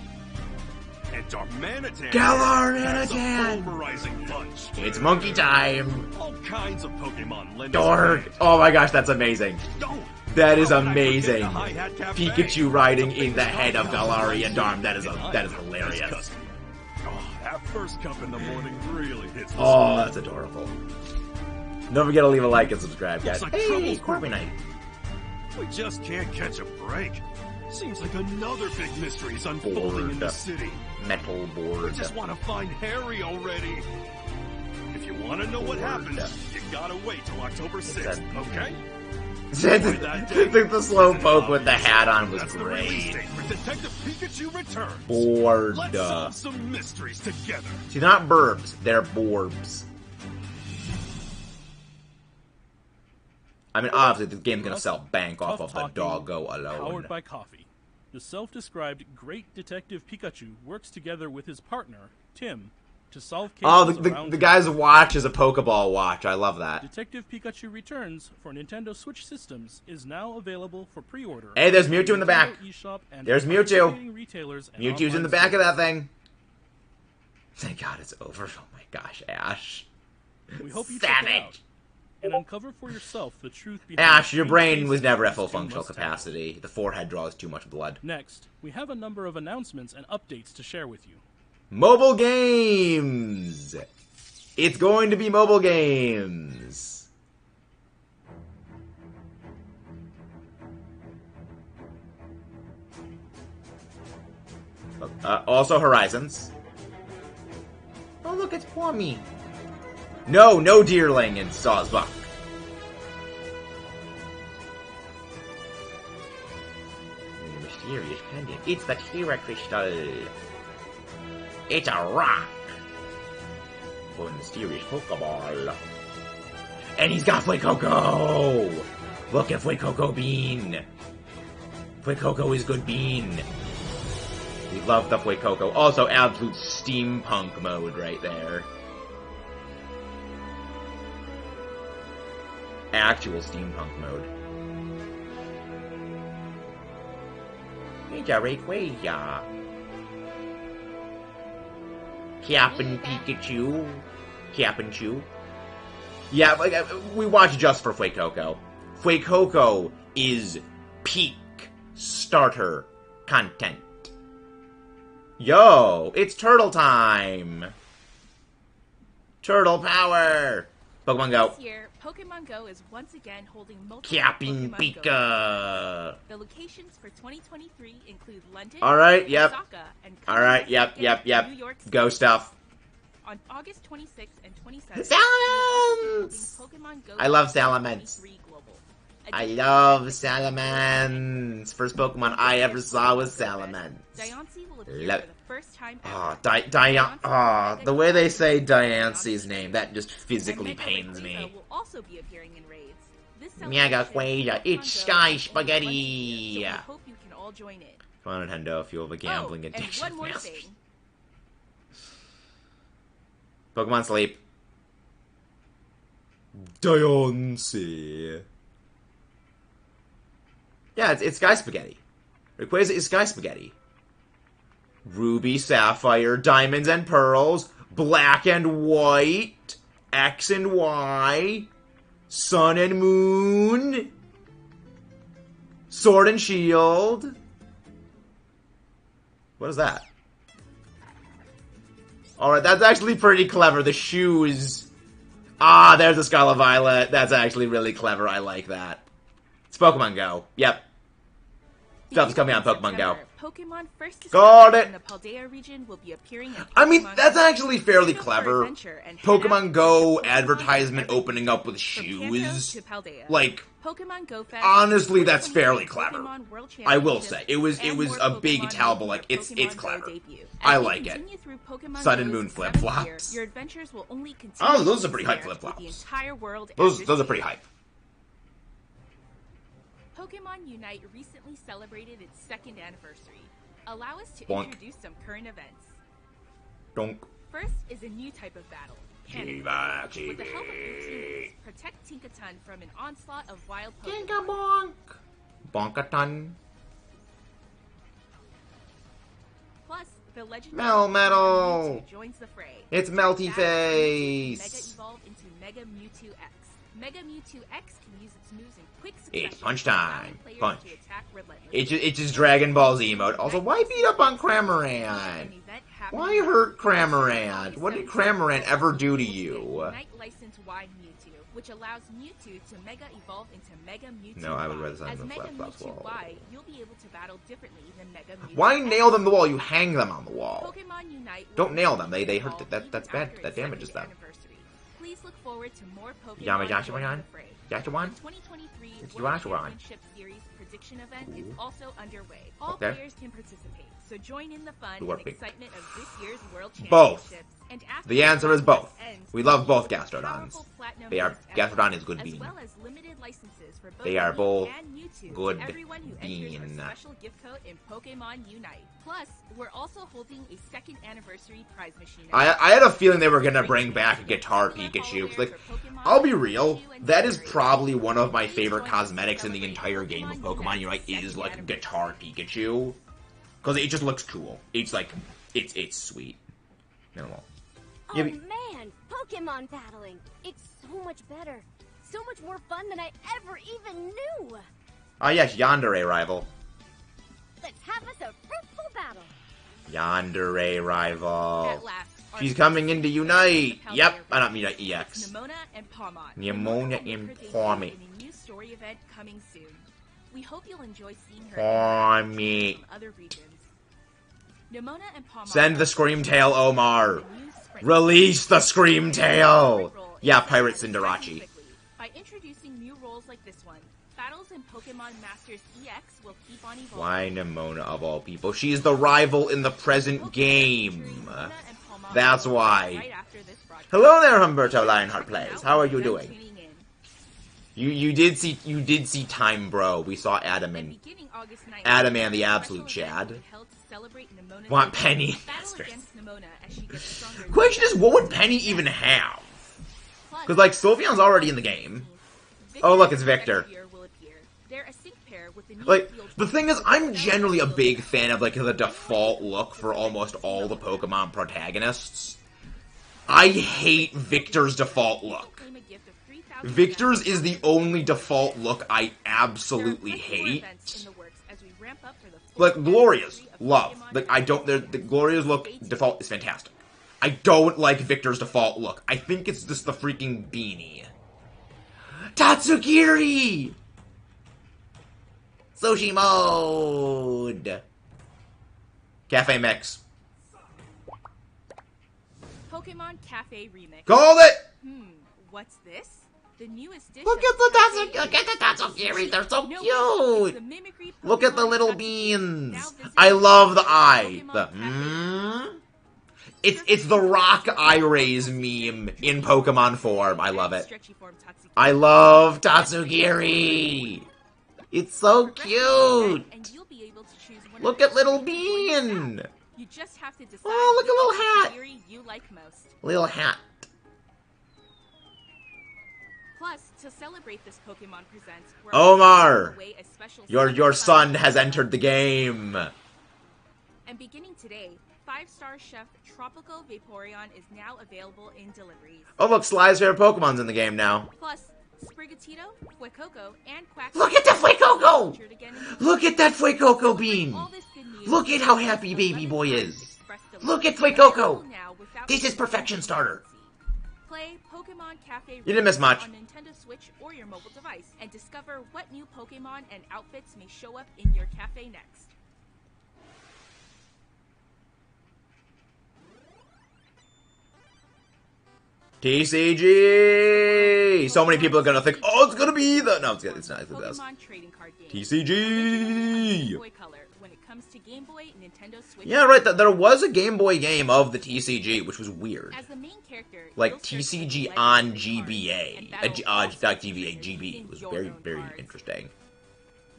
And Darmanitan. Galar has a Anacan. pulverizing punch. It's monkey time. All kinds of Pokemon lend Dorg. us a hand. Oh my gosh, that's amazing. Oh, That is how could I forget amazing. the Hi-Hat Cafe? Pikachu riding The in the famous head of Hi-Hat Galarian Darm. That is Cafe. hilarious. It's custom. Oh, that first cup in the morning really hits the Oh, spot. that's adorable. Don't forget to leave a like and subscribe, guys. Looks like Hey, trouble's Corby Knight. We just can't catch a break. Seems like another big mystery is unfolding in the Bored. city. Metal We board. just want to find Harry already. If you want to know what Bored. happens, you gotta wait till October 6th, okay? The slow poke with the hat on was That's the release great. date for Detective Pikachu Returns. Bored. Let's solve some mysteries together. See, they're not burbs, they're borbs. I mean, obviously, the game's gonna sell bank off of the doggo alone. Powered by coffee. The self-described Great Detective Pikachu works together with his partner, Tim, to solve cases Oh, around the guy's watch is a Pokeball watch. I love that. Detective Pikachu Returns for Nintendo Switch systems is now available for pre-order. Hey, there's Mewtwo in the back. eShop and There's participating Mewtwo. retailers and Mewtwo's in the online back of stores. that thing. Thank God it's over. Oh my gosh, Ash. We hope you check it out Savage. and uncover for yourself the truth behind Ash, your strange brain cases was never at these full two functional must tackle. capacity. The forehead draws too much blood. Next, we have a number of announcements and updates to share with you. Mobile games! It's going to be mobile games! Also Horizons. Oh look, it's Kwame. No Deerling in Sawsbuck. Mysterious pendant. It's the Tira Crystal. It's a rock. For a mysterious Pokeball. And he's got Fuecoco! Look at Fuecoco Bean. Fuecoco is good bean. We love the Fuecoco. Also, absolute steampunk mode right there. Actual steampunk mode. It's a Rayquaza. Cap'n Pikachu. Cap'n Chew. Yeah, like, we watch just for Fuecoco. Fuecoco is peak starter content. Yo, it's turtle time! Turtle power! Pokemon Go. This year, Pokemon Go is once again holding multiple Captain Pokemon Go Pika. events. The locations for 2023 include London, Alright, yep. Osaka, and Alright, yep. New York City. Go stuff. On August 26th and 27th, Salamence! Pokemon Go I love Salamence. 2023 Global. I love Salamence. First Pokemon I ever saw was Salamence. Diancie will appear Love- for the first time Oh, the way they say Diancie's name, that just physically and Mega pains Rayquaza me. will also be appearing in raids. This Mega celebration Quaja, of it's Pokemon Sky Go is only Spaghetti. once a year, so we hope you can all join in. Come on, Nintendo, fuel of a gambling and addiction. one more thing. Pokemon Sleep. Diancie. Yeah, it's Sky Spaghetti. Rayquaza is Sky Spaghetti. Ruby, Sapphire, Diamonds and Pearls, Black and White, X and Y, Sun and Moon, Sword and Shield. What is that? Alright, that's actually pretty clever. The shoes. Ah, there's a Scarlet and Violet. That's actually really clever. I like that. It's Pokemon Go. Yep. Stuff's coming on Pokemon Go. Pokemon first Got discovered it. in the Paldea region will be appearing in I mean, Pokemon that's Go. actually fairly Suit up for clever. adventure and head out Pokemon to Go Pokemon advertisement every opening up with from Kanto shoes. to Paldea. Like, Pokemon Go Fest, honestly, that's 2023 fairly clever. Pokemon World I will Championships, say it was and more a big Pokemon tell, but making like their it's Pokemon Go clever. debut. I As you like it. continue through Pokemon Sun and Go's Moon 7th flip-flops. year, Your adventures will only continue. Oh, those to are pretty hype expand with flip-flops. The entire world at Those your are pretty feet. hype. Pokemon Unite recently celebrated its 2nd anniversary. Allow us to Bonk. introduce some current events. Donk. First is a new type of battle. Panic. Chiba, With the help of your chibi. teammates, protect Tinkaton from an onslaught of wild Tinka Pokemon. bonk. Bonkaton. Plus, the legendary Melmetal. Mewtwo joins the fray. It's Turn Melty Mewtwo Face. Mega Evolve into Mega Mewtwo X. Mega Mewtwo X can use its moves in quick succession. It's punch allowing time. players Punch. to attack relentlessly. It's just Dragon Ball Z mode. Also, why beat up on Cramorant? Why hurt Cramorant? What did Cramorant ever do to you? Unite License Y Mewtwo, which allows Mewtwo to Mega Evolve into Mega Mewtwo No, I would Y. rather sign As the Mega flip-flops Mewtwo wall. Y, you'll be able to battle differently than Mega Mewtwo Why X. nail them to the wall? You hang them on the wall. Pokemon Unite Don't will nail them. They continue hurt. to That's evolve bad. even That after damages its them. second anniversary. Please look forward to more Pokemon Yamagata joining Magan? the fray. That's one? 2023 It's World Joshua. Championship Series prediction event is also underway. All Okay. players can participate, so join in the fun Who are and big? excitement of this year's World Both. Championships. And after The answer is both. ends, We love both powerful Gastrodons. platinum They are boost Gastrodon efforts, is good as bean. well as limited licenses for both They are Mii both and Mewtwo good to everyone who enters bean. our special gift code in Pokemon Unite. Plus, we're also holding a second anniversary prize machine. I had a feeling they were gonna bring back a Guitar Pikachu. Like, I'll be real, that is probably one of my favorite cosmetics in the entire game of Pokemon Unite is like a Guitar Pikachu. Because it just looks cool. It's like, it's sweet. Minimal. Oh man, Pokemon battling! It's so much better. So much more fun than I ever even knew! Oh yes, Yandere rival. Let's have us a fruitful battle! Yandere rival. At last, our She's coming into Unite! Power Yep, Player not Unite EX. Nemona and Palmon. Nemona will and make her debut Palmon. in a new story event coming soon. We hope you'll enjoy seeing her Palmon. interact from other regions. Nemona and Palmon Send the Scream Tail, Omar! a new sprint. Release the Scream Tail! Role Yeah, is Pirate striking Cinderace. quickly. By introducing new roles like this one, battles in Pokemon Masters EX will keep on evolving. Why Nemona of all people? She's the rival in the present game. That's why. Right after this broadcast. Hello there, Humberto Lionheart Plays. How are you doing? You did see Time Bro. We saw Adam and the absolute Chad. Want Penny Masters. Question is, what would Penny even have? Because like Sylveon's already in the game. Oh look, it's Victor. Like, the thing is, I'm generally a big fan of, like, the default look for almost all the Pokemon protagonists. I hate Victor's default look. Victor's is the only default look I absolutely hate. Like, Gloria's, love. Like, I don't, the Gloria's look, default, is fantastic. I don't like Victor's default look. I think it's just the freaking beanie. Tatsugiri! Sushi mode! Cafe Mix. Pokemon Cafe Remix. Called it! What's this? The newest dish. Look at the Tatsugiri, they're so cute! Look at the little beans! I love the eye. It's the rock eye raise meme in Pokemon form. I love it. I love Tatsugiri! It's so cute! Look at little bean! You just have to decide. Oh, look at little hat! You like most. Little hat. Plus, to celebrate this Pokemon Presents, we're Omar! away a special Your son has entered the game. And beginning today, 5-star chef Tropical Vaporeon is now available in deliveries. Oh look, Sly's favorite Pokemon's in the game now. Plus, Sprigatito, Fuecoco, and Quack. Look at the Fuecoco! Look at that Fuecoco bean! Look at how happy baby boy is! Look at Fuecoco! This is Perfection Starter! Play Pokemon Cafe You didn't miss much. on Nintendo Switch or your mobile device, and discover what new Pokemon and outfits may show up in your cafe next. TCG! So many people are gonna think, oh, it's gonna be the... No, it's not. It's the best. Pokemon trading card game. TCG! Game Boy Color when it comes to Game Boy, Nintendo Switch. Yeah, right. There was a Game Boy game of the TCG, which was weird. As the main character, Like you'll search for TCG the on legendary GBA. cards and battle all Not sorts of GBA, creatures GB. in It was your very, own very cards. interesting.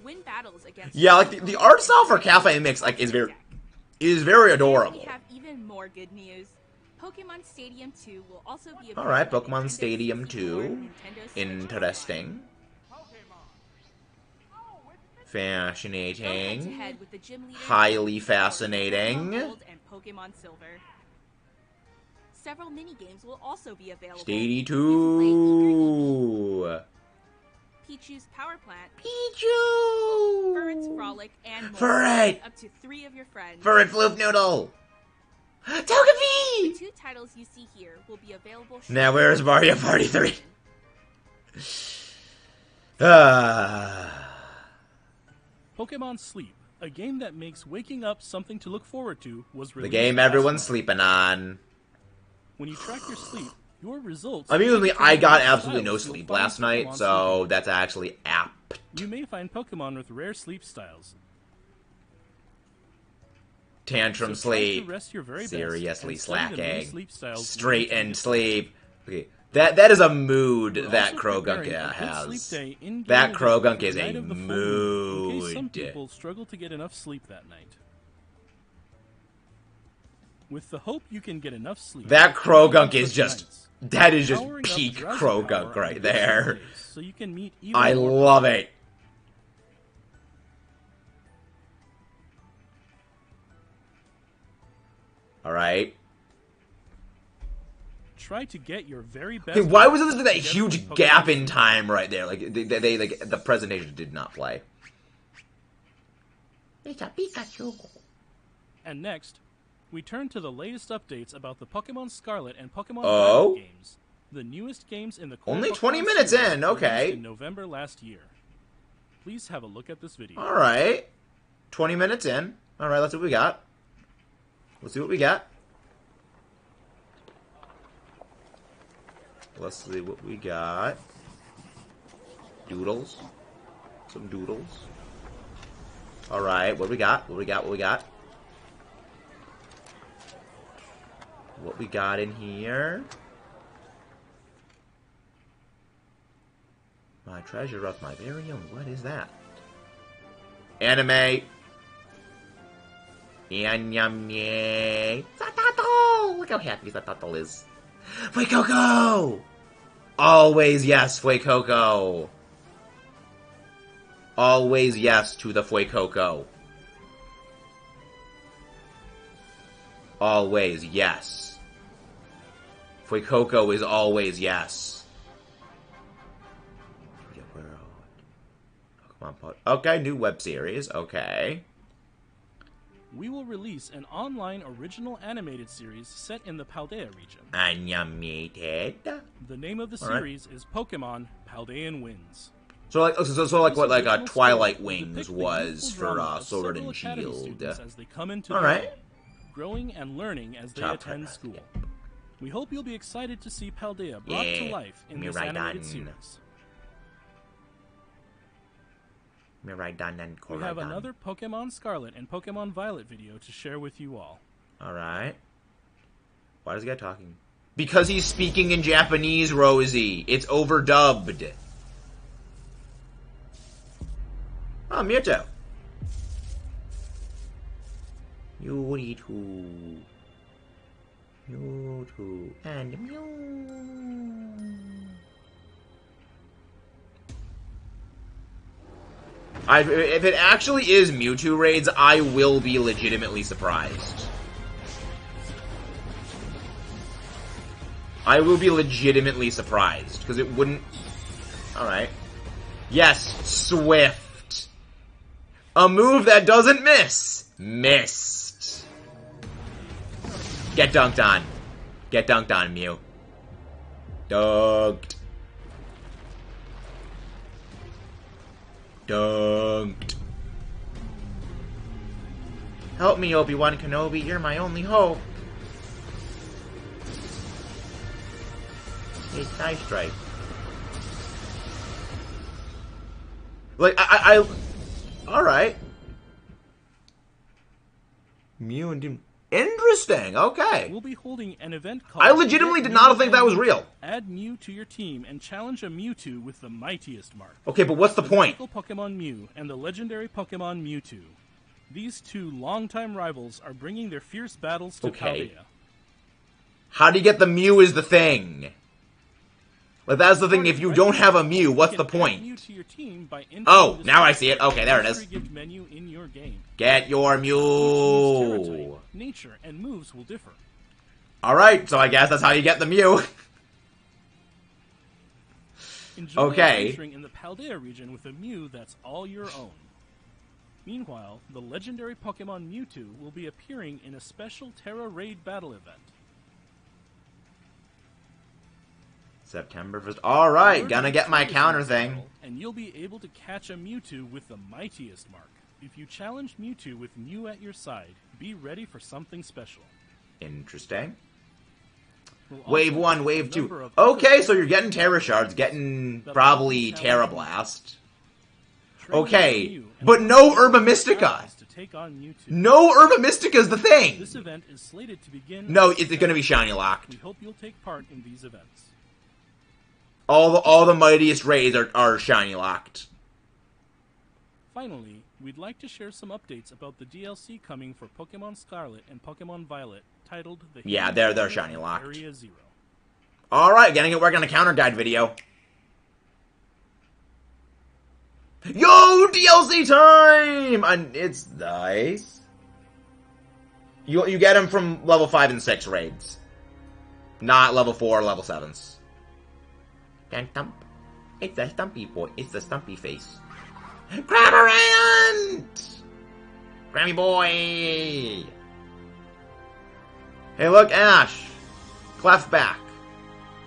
Win battles against Yeah, like the art style for Cafe Mix like is very adorable. We have even more good news. Pokemon Stadium 2 will also be available. Alright, on Pokemon Nintendo Stadium 64 2. and Nintendo Switch. Interesting. Go Fascinating. head-to-head with the gym leaders Highly Pokemon fascinating. Gold and Pokemon Silver. Several mini games will also be available. Stady You can play Eager 2. Pichu's Power Plant, Pichu! Furret's Frolic, and more. Furret! Up to 3 of your friends. Furret Floof Noodle! The Togepi! 2 titles you see here will be available. Now where's Mario Party 3? Ah. Pokemon Sleep, a game that makes waking up something to look forward to, was The released game last everyone's month. sleeping on. When you track your sleep, Your results. Amusingly, I got absolutely no styles you'll sleep find last night, Pokemon so sleeping. that's actually apt. You may find Pokemon with rare sleep styles. Tantrum So try to sleep. rest your very best Seriously and study the many slacking. sleep styles Straighten related to sleep. Okay. That is a mood We're that also Krogunk preparing a good has. sleep day in-game That event Krogunk for is the a night of the full moon, in case some mood. people struggle to get enough sleep that night. With the hope you can get enough sleep. That Krogunk on is such just... nights, That is just powering up peak drowsy Krogunk power on right the there. days, so you can meet even I more love it. Alright. Try to get your very best. Okay, why was there that together huge with Pokemon gap in Sleep. time right there? Like, they like, the presentation did not play. It's a Pikachu. And next, we turn to the latest updates about the Pokemon Scarlet and Pokemon Oh? Violet games. The newest games in the core Only Pokemon 20 minutes series in, released okay. in November last year. Please have a look at this video. Alright. 20 minutes in. Alright, let's see what we got. Let's see what we got. Let's see what we got. Doodles. Some doodles. Alright, what do we got? What do we got? What we got? What we got in here? My treasure of my very own. What is that? Anime. Anyame. Satato! Look how happy Satato is. Fuecoco! Always yes, Fuecoco. Always yes to the Fuecoco. Always yes. Fuecoco is always yes. Okay, new web series. Okay. We will release an online original animated series set in the Paldea region. Animated. The name of the All right. series is Pokemon Paldean Winds. So like, so like what, like a Original Twilight story will Wings depict the was youthful for drama of Sword several and academy Shield. students as they come into All their right. own, growing and learning as they Top attend right, school. yep. We hope you'll be excited to see Paldea brought to Yeah, life in me this right animated on. series. Miraidon and We have Koraidon. another Pokemon Scarlet and Pokemon Violet video to share with you all. Alright. Why is the guy talking? Because he's speaking in Japanese, Rosie. It's overdubbed. Oh, Mewtwo. Mewtwo. Mewtwo. And Mew. If it actually is Mewtwo raids, I will be legitimately surprised. I will be legitimately surprised, because it wouldn't... Alright. Yes, Swift. A move that doesn't miss. Missed. Get dunked on. Get dunked on, Mew. Dunked. Dunked. Help me, Obi-Wan Kenobi. You're my only hope. Hey, nice strike. Like, I alright. Mew and Doom. Interesting, okay. We'll be holding an event called... I legitimately did not think that was real. Add Mew to your team and challenge a Mewtwo with the mightiest mark. Okay, but what's the point? Mythical Pokemon Mew and the legendary Pokemon Mewtwo. These two longtime rivals are bringing their fierce battles to Okay. Paldea. How do you get the Mew is the thing? Like, that's the thing, if you don't have a Mew, what's You the can add point? Mew to your team by entering Oh, this now I see it. Okay, there it is. mystery gift menu in your game. Get your Each team's terra Mew. type, nature, and moves will differ. Alright, so I guess that's how you get the Mew. Enjoy Okay. adventuring in the Paldea region with a Mew that's all your own. Meanwhile, the legendary Pokemon Mewtwo will be appearing in a special Terra Raid battle event. September 1st. Alright, Learn gonna to get my play counter this thing. battle, and you'll be able to catch a Mewtwo with the mightiest mark. If you challenge Mewtwo with Mew at your side, be ready for something special. Interesting. We'll also Wave 1, have Wave a 2. number of Okay, other so you're getting Terra Shards, getting that probably will Terra challenge Blast. Training Okay, you and but no work Herba with Mystica. allies to take on Mewtwo. No Herba Mystica's the thing! This event is slated to begin. No, on it's gonna be Shiny Locked. We hope you'll take part in these events. All the mightiest raids are Shiny Locked. Finally, we'd like to share some updates about the DLC coming for Pokemon Scarlet and Pokemon Violet, titled The Yeah, Hidden they're Area Shiny of Locked. Area Zero. Alright, getting it work on a counter guide video. Yo, DLC time! And it's nice. You get them from level 5 and 6 raids. Not level 4 or level 7s. Thump. It's a stumpy boy. It's a stumpy face. Cramorant! Grammy boy! Hey, look, Ash. Clef's back.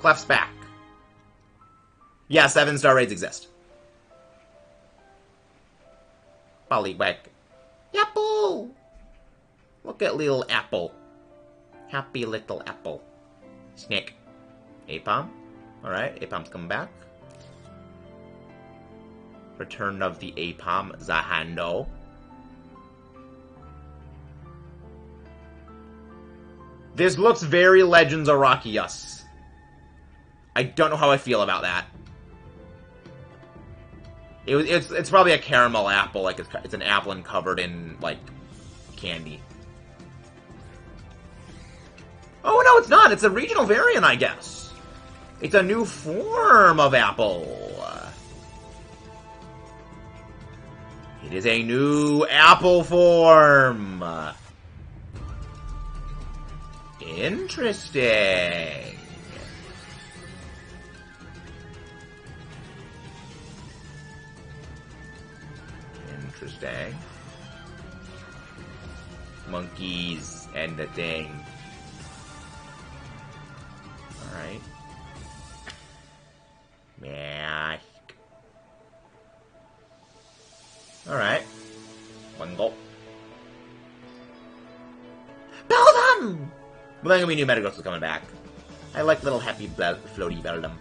Clef's back. Yeah, 7-star raids exist. Poliwag. Apple! Look at little Apple. Happy little Apple. Snake. Apom. Alright, Apom's coming back. Return of the Apom Zahando. This looks very Legends Arceus. I don't know how I feel about that. It's probably a caramel apple, like it's an apple and covered in like candy. Oh no, it's not. It's a regional variant, I guess. It's a new form of apple. It is a new apple form. Interesting. Interesting. Monkeys and the thing. Alright. Mask. Alright. One gulp. Beldum! But then gonna be new Metagross coming back. I like little happy floaty Beldum.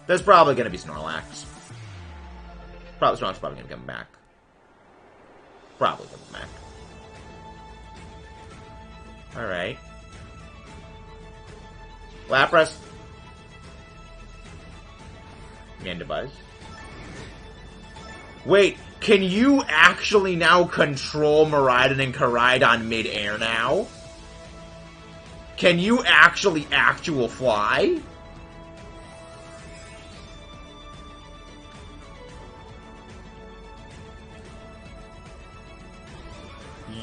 There's probably gonna be Snorlax. Snorlax probably gonna come back. Probably coming back. Alright. Lapras. Mandibuzz. Wait, can you actually now control Miraidon and Koraidon mid-air now? Can you actually actual fly?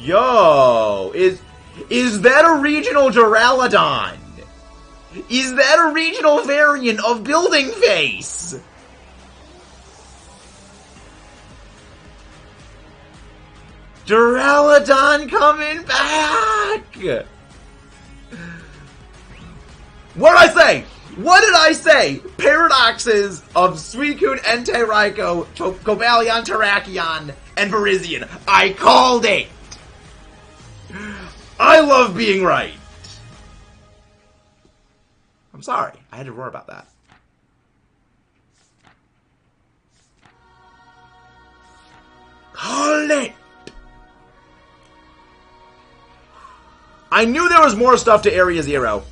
Yo, is that a regional Duraludon? Is that a regional variant of Building Face? Duraludon coming back! What did I say? What did I say? Paradoxes of Suicune, Entei, Raikou, Cobalion, Terrakion, and Virizion. I called it! I love being right. I'm sorry. I had to roar about that. Called it! I knew there was more stuff to Area Zero.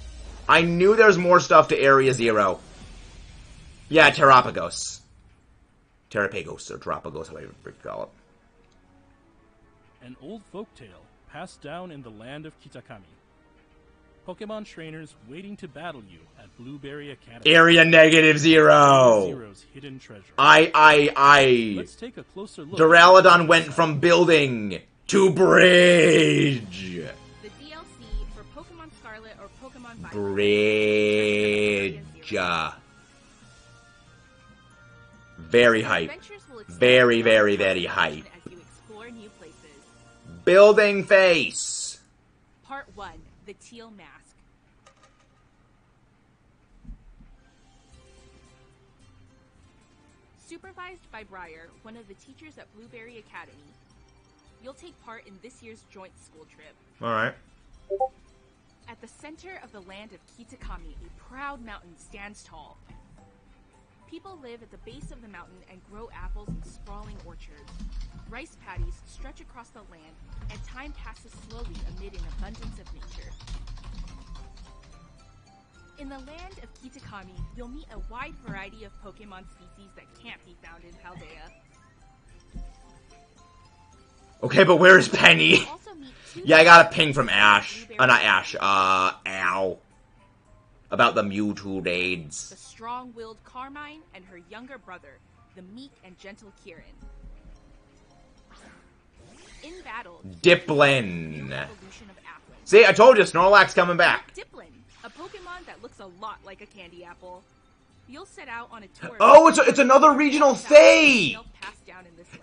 I knew there was more stuff to Area Zero. Yeah, Terrapagos. Terrapagos, or Terrapagos, however you call it. An old folktale passed down in the land of Kitakami. Pokemon trainers waiting to battle you at Blueberry Academy. Area -0. Zero's hidden treasure. Let's take a closer look. Duraludon went from building to bridge. The DLC for Pokemon Scarlet or Pokemon Violet. Bridge. Very hype. Very, very, very hype. As you explore new places. Building Face. Part 1. The Teal Mask. Supervised by Briar, one of the teachers at Blueberry Academy, you'll take part in this year's joint school trip. Alright. At the center of the land of Kitakami, a proud mountain stands tall. People live at the base of the mountain and grow apples in sprawling orchards. Rice paddies stretch across the land, and time passes slowly amid an abundance of nature. In the land of Kitakami, you'll meet a wide variety of Pokemon species that can't be found in Paldea. Okay, but where's Penny? Yeah, I got a ping from Ash. Not Ash, Al. About the Mewtwo raids. The strong-willed Carmine and her younger brother, the meek and gentle Kieran. In battle, Diplin. See, I told you, Snorlax coming back. Diplin, a Pokemon that looks a lot like a candy apple. You'll set out on a tour. Oh, it's another regional fake.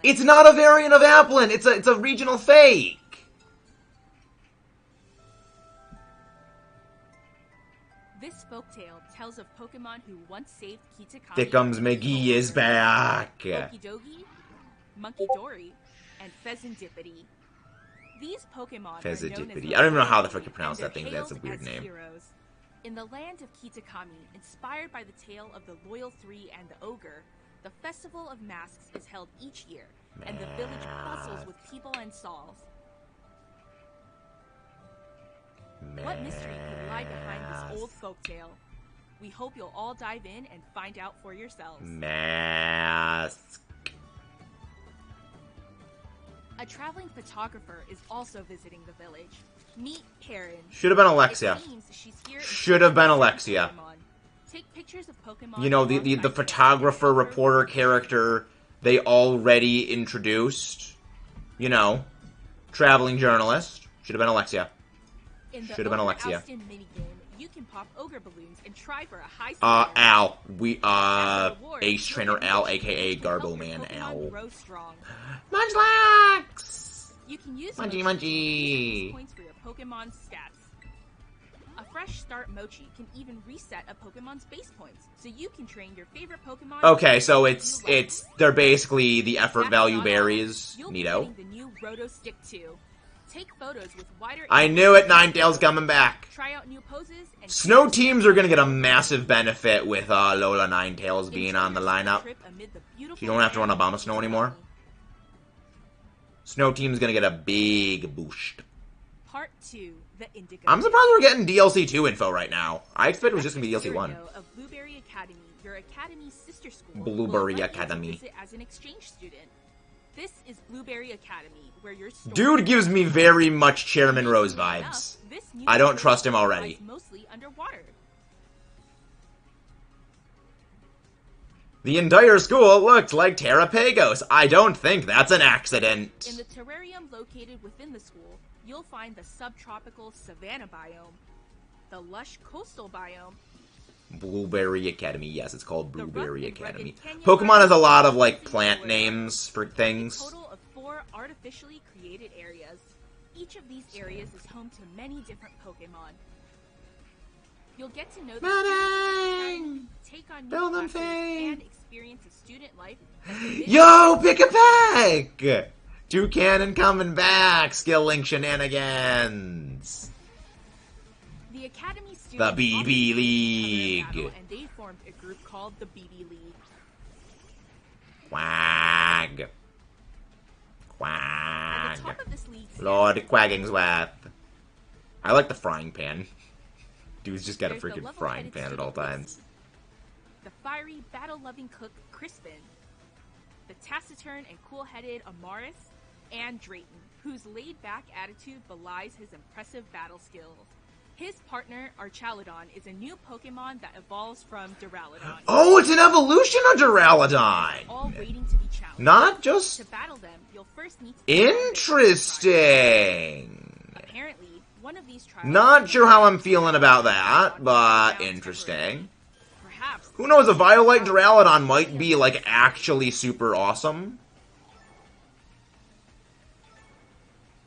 It's not a variant of Applin. It's a regional fake. This folktale tells of Pokemon who once saved Kitakami. Thickums McGee is back. Okidogi, Monkey Dory, and Pheasantipity. These Pokemon are known as I don't even know how the fuck you pronounce that thing. That's a weird name. Heroes. In the land of Kitakami, inspired by the tale of the Loyal Three and the Ogre, the Festival of Masks is held each year, and the village bustles with people and stalls. What mystery could lie behind this old folktale? We hope you'll all dive in and find out for yourselves. Mask. A traveling photographer is also visiting the village. Meet Karen. Should have been Alexia. Should have been Alexia. Take pictures of Pokemon. You know, the photographer, reporter character they already introduced. You know, traveling journalist. Should have been Alexia. Should have been Alexia. You can pop ogre balloons and try for a high Al. Ace Trainer Al, aka Garbo Man Al. Munchlax! You can use Munchy. points for your Pokemon stats. A fresh start Mochi can even reset a Pokemon's base points, so you can train your favorite Pokemon. Okay, so they're basically the effort value berries. Neato. The new Roto Stick 2. Take photos with wider. I knew it. Ninetales coming back. Try out new poses and Snow teams are gonna get a massive benefit with Lola Ninetales being on the lineup. You don't have to run Abomasnow anymore. Snow team's gonna get a big boost. Part 2, the Indigo. I'm surprised we're getting DLC 2 info right now. I expected it was just gonna be DLC 1. Of Blueberry Academy, your academy's sister school. Blueberry Academy. As an exchange student. This is Blueberry Academy, where your dude gives me very much Chairman Rose vibes. I don't trust him already. Mostly underwater. The entire school looked like Terrapagos. I don't think that's an accident. In the terrarium located within the school, you'll find the subtropical savanna biome, the lush coastal biome, Blueberry Academy. Yes, it's called Blueberry Academy. Pokemon has a lot of, like, plant names for things. A total of 4 artificially created areas. Each of these areas is home to many different Pokemon. You'll get to know the students, take on new classes, and experience a student life. Yo, pick a pack! Toucannon coming back! Skill Link shenanigans! The Academy students the BB League! And they formed a group called the BB League. Quag. Quag. Lord Quaggingsworth. I like the frying pan. Dude's just got a freaking frying pan at all times. The fiery, battle-loving cook Crispin. The taciturn and cool-headed Amaris. And Drayton, whose laid-back attitude belies his impressive battle skills. His partner, Archaludon, is a new Pokemon that evolves from Duraludon. Oh, it's an evolution of Duraludon! All waiting to be challenged. Not just... To battle them, you'll first need to... Interesting! Apparently, one of these trials... Not sure how I'm feeling about that, but interesting. Who knows, a Violite Duraludon might be, like, actually super awesome.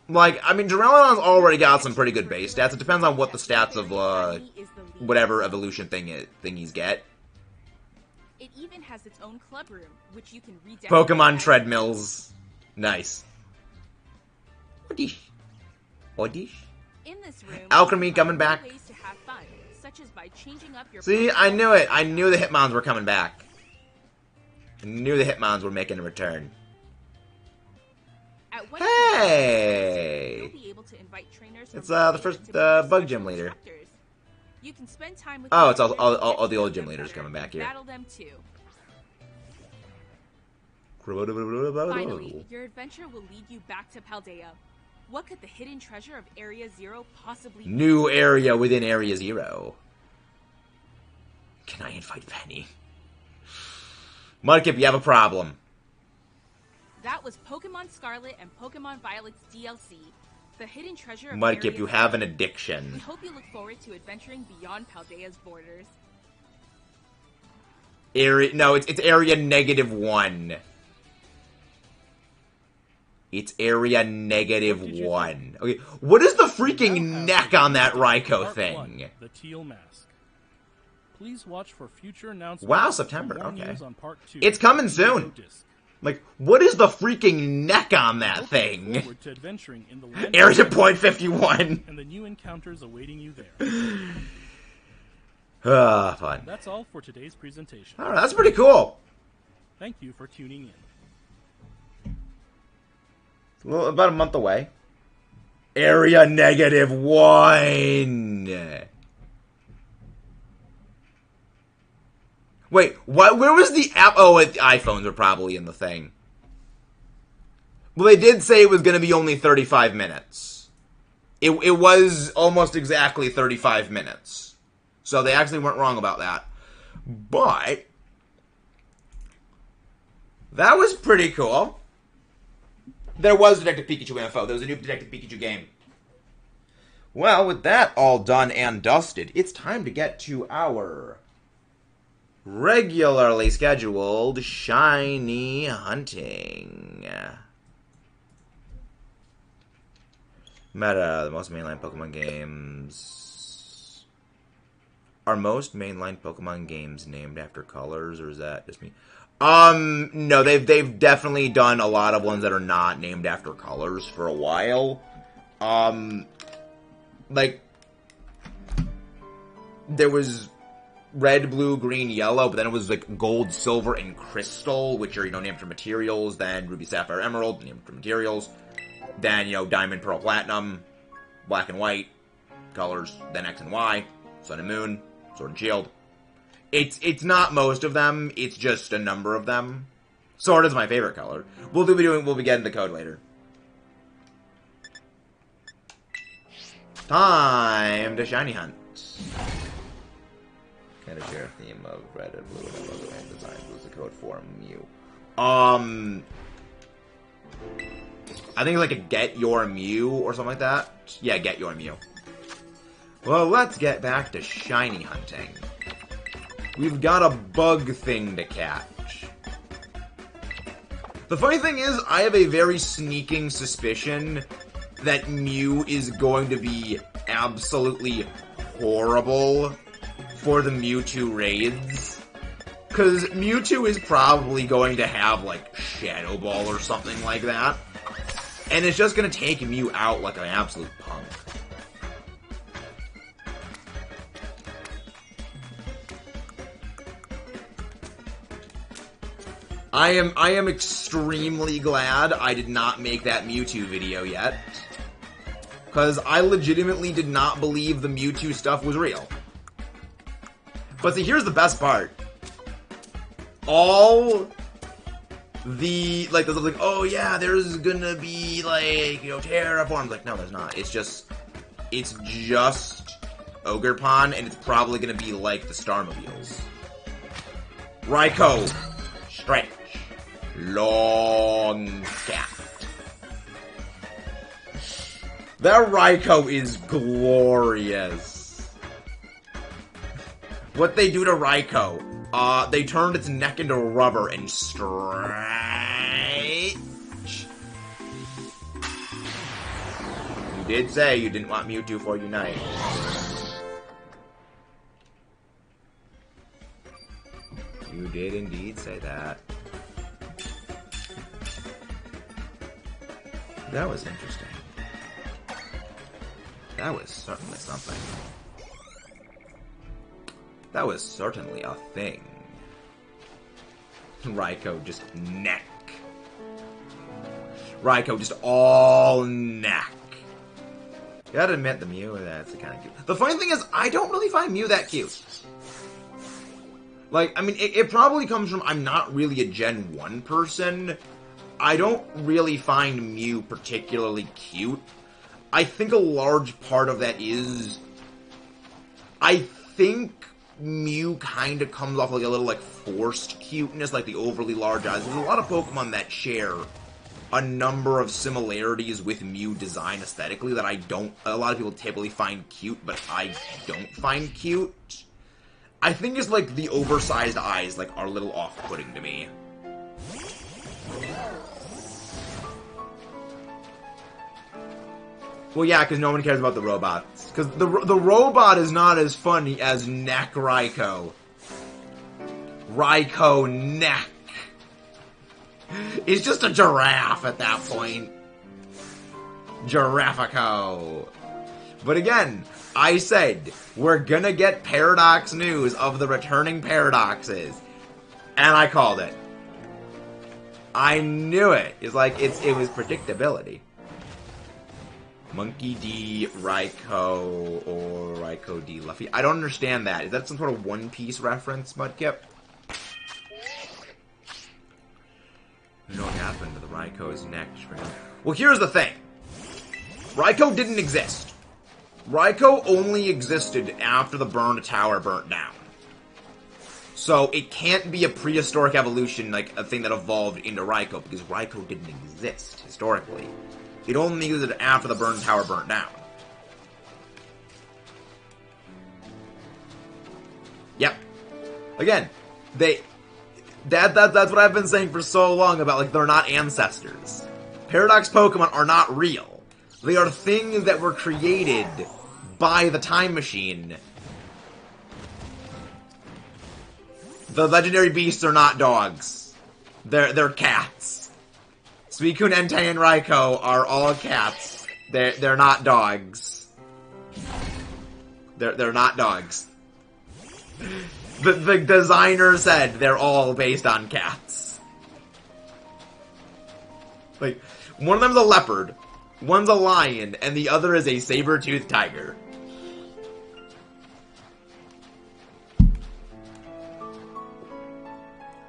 Like, I mean, Duraludon's already got some pretty good base stats. It depends on what the stats of, whatever evolution thingies get. It even has its own club room, which you can redecorate. Pokemon treadmills. Nice. Odish. Odish? In this room, Alchemy coming back. ways to have fun, such as by changing up your See, I knew it. I knew the Hitmons were coming back. I knew the Hitmons were making a return. At one Hey! point, you'll be able to invite trainers from It's the first to be your bug special gym leader. instructors. You can spend time with Oh, your it's all trainers to the get old to gym know leaders them coming better back here. and battle them too. Finally, your adventure will lead you back to Paldea. What could the hidden treasure of Area Zero possibly be? New area within Area Zero. Can I invite Penny? Mudkip, you have a problem. That was Pokemon Scarlet and Pokemon Violet's DLC, the hidden treasure of Mudkip, Area you have an Zero. addiction. We hope you look forward to adventuring beyond Paldea's borders. Area, no, it's area -1. It's area -1. Okay, what is the freaking neck on that Raikou Part thing? 1, the teal mask. Please watch for future announcements. Wow, September, for more okay. news on part 2. It's coming soon. Like, what is the freaking neck on that thing? Forward to adventuring in the land Area point 51. and the new encounters awaiting you there. Ah, fun. That's all for today's presentation. Alright, that's pretty cool. Thank you for tuning in. Well, about a month away. Area -1. Wait, what? Where was the app? Oh, iPhones are probably in the thing. Well, they did say it was going to be only 35 minutes. It was almost exactly 35 minutes. So they actually weren't wrong about that. But that was pretty cool. There was Detective Pikachu info. There was a new Detective Pikachu game. Well, with that all done and dusted, it's time to get to our regularly scheduled shiny hunting. Meta, the most mainline Pokemon games. Are most mainline Pokemon games named after colors, or is that just me? No, they've definitely done a lot of ones that are not named after colors for a while. Like, there was red, blue, green, yellow, but then it was like gold, silver, and crystal, which are, named for materials. Then ruby, sapphire, emerald, named for materials. Then, diamond, pearl, platinum, black and white, colors. Then X and Y, sun and moon, sword and shield. It's not most of them, it's just a number of them. Sword is my favorite color. We'll be getting the code later. Time to shiny hunt. Kind of share a theme of red and blue and yellow and designs was the code for Mew. I think it's like a get your Mew or something like that. Yeah, get your Mew. Well, let's get back to shiny hunting. We've got a bug thing to catch. The funny thing is, I have a very sneaking suspicion that Mew is going to be absolutely horrible for the Mewtwo raids. Because Mewtwo is probably going to have, like, Shadow Ball or something like that. And it's just going to take Mew out like an absolute punk. I am extremely glad I did not make that Mewtwo video yet. Because I legitimately did not believe the Mewtwo stuff was real. But see, here's the best part. All the, like, there's like, oh yeah, there's gonna be, like, terraforms. Like, no, there's not. It's just Ogerpon, and it's probably gonna be like the Starmobiles. Raikou. Stretch. Long gap. That Raikou is glorious. What they do to Raikou, they turned its neck into rubber and stretch. You did say you didn't want Mewtwo for Unite. You did indeed say that. That was interesting. That was certainly something. That was certainly a thing. Raikou just neck. Raikou just all neck. You gotta admit, the Mew, that's kind of cute. The funny thing is, I don't really find Mew that cute. Like, I mean, it probably comes from I'm not really a Gen 1 person. I don't really find Mew particularly cute. I think a large part of that is... I think Mew kind of comes off like a little, like, forced cuteness, like the overly large eyes. There's a lot of Pokemon that share a number of similarities with Mew design aesthetically that a lot of people typically find cute, but I don't find cute. I think just, like, the oversized eyes, like, are a little off-putting to me. Well, yeah, because no one cares about the robots. Because the robot is not as funny as Neck Raikou. Raikou Neck. He's just a giraffe at that point. Giraffico. But again, I said, we're gonna get Paradox news of the returning Paradoxes. And I called it. I knew it. It's like, it was predictability. Monkey D, Raikou, or Raikou D, Luffy. I don't understand that. Is that some sort of One Piece reference, Mudkip? I don't know what happened to the Raikou's neck. Well, here's the thing. Raikou didn't exist. Raikou only existed after the burned tower burnt down. So it can't be a prehistoric evolution, like a thing that evolved into Raikou, because Raikou didn't exist, historically. It only existed after the burned tower burnt down. Yep. Again, that's what I've been saying for so long about, like, they're not ancestors. Paradox Pokemon are not real. They are things that were created by the Time Machine. The legendary beasts are not dogs. They're cats. Suicune, Entei, and Raikou are all cats. They're not dogs. They're not dogs. The designer said they're all based on cats. Like, one of them's a leopard, one's a lion, and the other is a saber-toothed tiger.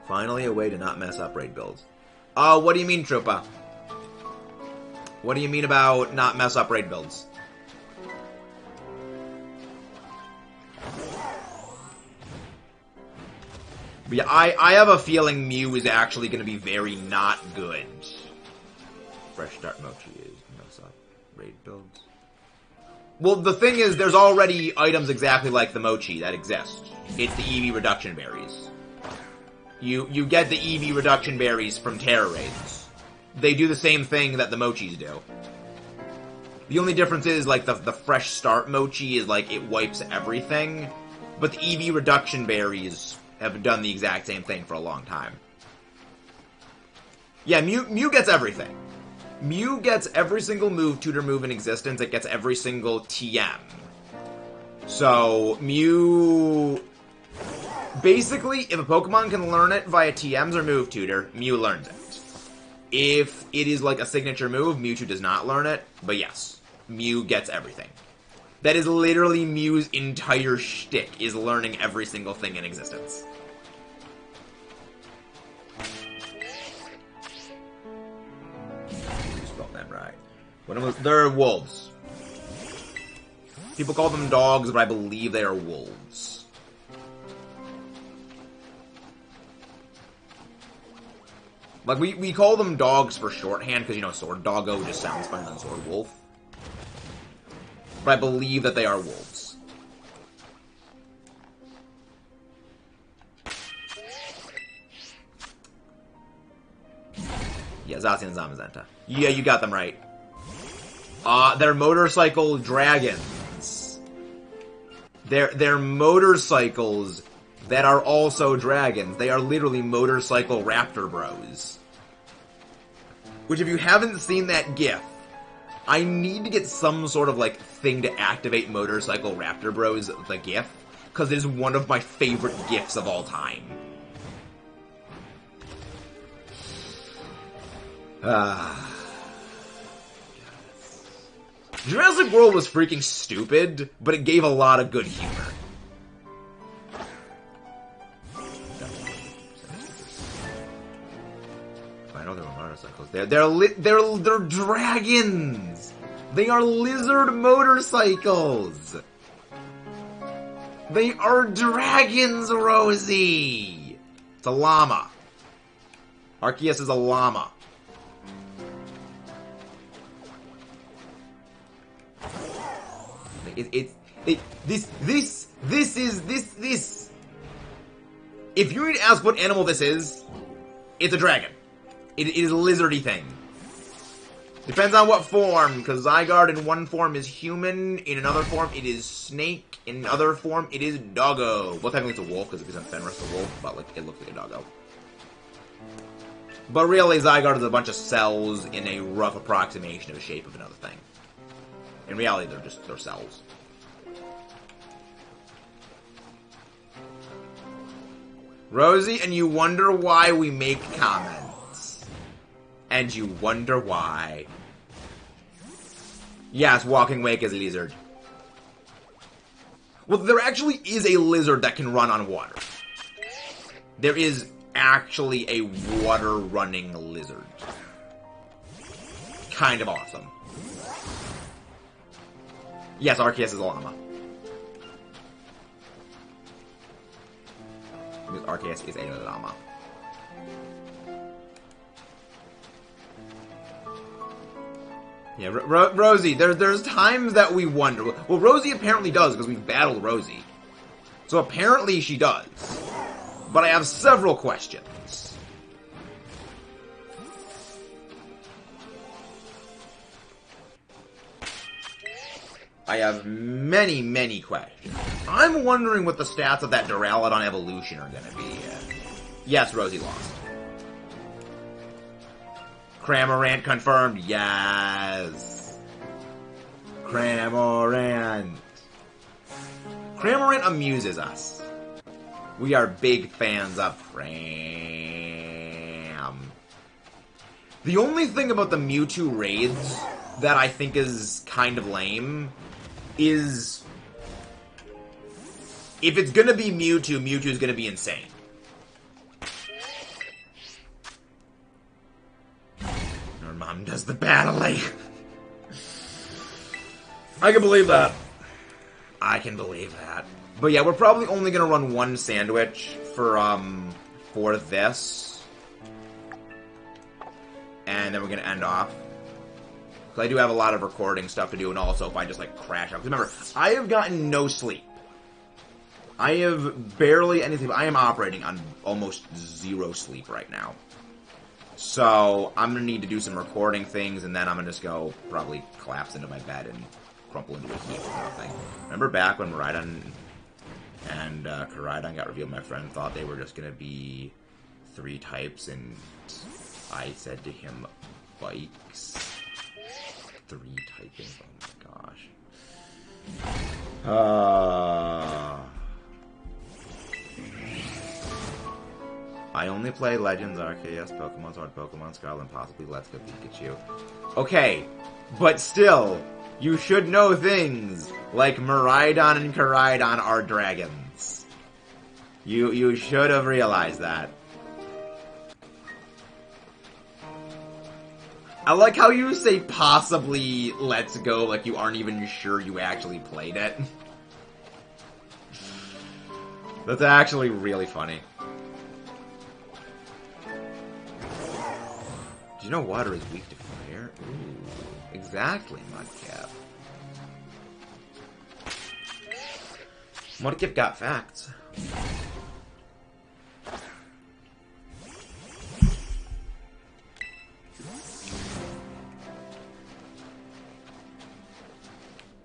Finally, a way to not mess up raid builds. What do you mean, Troopa? What do you mean about not mess up raid builds? But yeah, I have a feeling Mew is actually going to be very not good. Fresh Start Mochi is mess up raid builds. Well, the thing is, there's already items exactly like the Mochi that exist. It's the EV reduction berries. You get the EV reduction berries from Terra Raids. They do the same thing that the Mochis do. The only difference is, like, the Fresh Start Mochi is, like, it wipes everything. But the EV reduction berries have done the exact same thing for a long time. Yeah, Mew gets everything. Mew gets every single tutor move in existence. It gets every single TM. So, Mew... Basically, if a Pokemon can learn it via TMs or move tutor, Mew learns it. If it is like a signature move, Mewtwo does not learn it, but yes, Mew gets everything. That is literally Mew's entire shtick, is learning every single thing in existence. You spelled that right. They're wolves. People call them dogs, but I believe they are wolves. Like, we call them dogs for shorthand, because, you know, Sword Doggo just sounds funny than Sword Wolf. But I believe that they are wolves. Yeah, Zacian and Zamazenta. Yeah, you got them right. They're motorcycle dragons. They're motorcycles that are also dragons. They are literally motorcycle raptor bros. Which, if you haven't seen that GIF I need to get some sort of, like, thing to activate Motorcycle Raptor Bros, the GIF, because it is one of my favorite GIFs of all time. Jurassic World was freaking stupid, but it gave a lot of good humor. I know they were motorcycles. They're dragons. They are lizard motorcycles. They are dragons, Rosie. It's a llama. Arceus is a llama. This. If you need to ask what animal this is, it's a dragon. It is a lizardy thing. Depends on what form, because Zygarde in one form is human, in another form it is snake, in another form it is doggo. Well, technically it's a wolf, because it isn't Fenris the wolf, but like it looks like a doggo. But really, Zygarde is a bunch of cells in a rough approximation of the shape of another thing. In reality, they're cells. Rosie, and you wonder why we make comments. And you wonder why. Yes, Walking Wake is a lizard. Well, there actually is a lizard that can run on water. There is actually a water-running lizard. Kind of awesome. Yes, Arceus is a llama. Because Arceus is a llama. Yeah, Rosie, there's times that we wonder. Well, Rosie apparently does, because we've battled Rosie. So apparently she does. But I have several questions. I have many, many questions. I'm wondering what the stats of that Duraludon evolution are going to be. Yes, Rosie lost. Cramorant confirmed. Yes. Cramorant. Cramorant amuses us. We are big fans of Cram. The only thing about the Mewtwo raids that I think is kind of lame is if it's gonna be Mewtwo, Mewtwo's gonna be insane. Your mom does the battling. I can believe that. I can believe that. But yeah, we're probably only gonna run one sandwich for this. And then we're gonna end off. Because I do have a lot of recording stuff to do, and also if I just, like, crash out. Because remember, I have gotten no sleep. I have barely any sleep. I am operating on almost zero sleep right now. So, I'm going to need to do some recording things, and then I'm going to just go probably collapse into my bed and crumple into a heap or something. Remember back when Miraidon and Koraidon got revealed, my friend thought they were just going to be 3 types, and I said to him, bikes? 3 typing, oh my gosh. I only play Legends, Arceus, Pokemon Sword, Pokemon Scarlet, and possibly Let's Go Pikachu. Okay, but still, you should know things like Miraidon and Koraidon are dragons. You should have realized that. I like how you say possibly Let's Go like you aren't even sure you actually played it. That's actually really funny. Do you know water is weak to fire? Ooh, exactly, Mudkip. Mudkip got facts.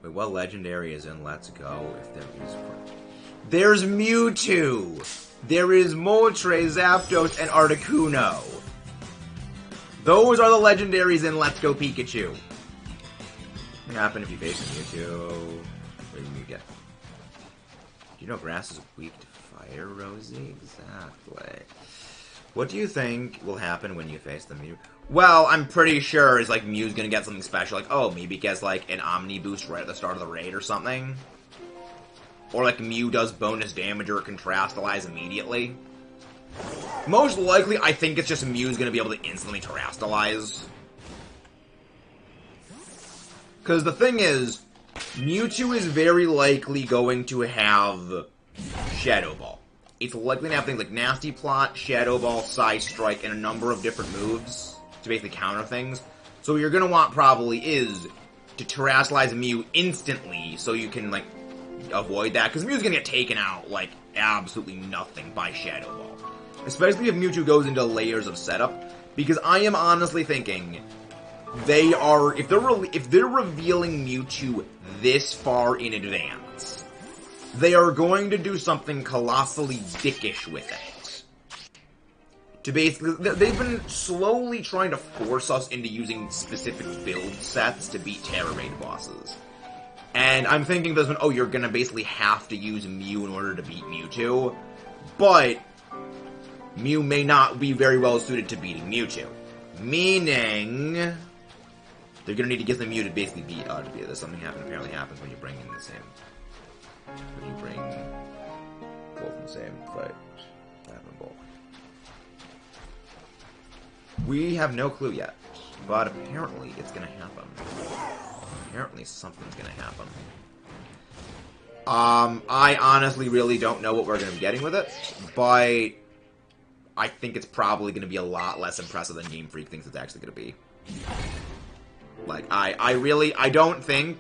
Wait, what legendary is in Let's Go if there is one? There's Mewtwo! There is Moltres, Zapdos, and Articuno. Those are the legendaries in Let's Go Pikachu. What happen if you face Mewtwo? What do you get? Do you know grass is weak to fire, Rosie? Exactly. What do you think will happen when you face the Mew? Well, I'm pretty sure it's like Mew's gonna get something special, like, oh, maybe it gets like an Omni boost right at the start of the raid or something. Or like Mew does bonus damage or Terrastalize immediately. Most likely, I think it's just Mew's gonna be able to instantly Terrastalize. Because the thing is, Mewtwo is very likely going to have Shadow Ball. It's likely to have things like Nasty Plot, Shadow Ball, Psy Strike, and a number of different moves to basically counter things. So what you're going to want probably is to Terrastalize Mew instantly so you can, like, avoid that. Because Mew's going to get taken out, like, absolutely nothing by Shadow Ball. Especially if Mewtwo goes into layers of setup. Because I am honestly thinking they are, if they're revealing Mewtwo this far in advance, they are going to do something colossally dickish with it. To basically, they've been slowly trying to force us into using specific build sets to beat Terra Raid bosses. And I'm thinking this one, oh, you're gonna basically have to use Mew in order to beat Mewtwo, but Mew may not be very well suited to beating Mewtwo. Meaning, they're gonna need to get the Mew to basically beat There's something apparently happens when you bring in the same. When you bring both in the same fight. Both. We have no clue yet, but apparently it's gonna happen. Apparently something's gonna happen. I honestly really don't know what we're gonna be getting with it, but I think it's probably gonna be a lot less impressive than Game Freak thinks it's actually gonna be. Like, I don't think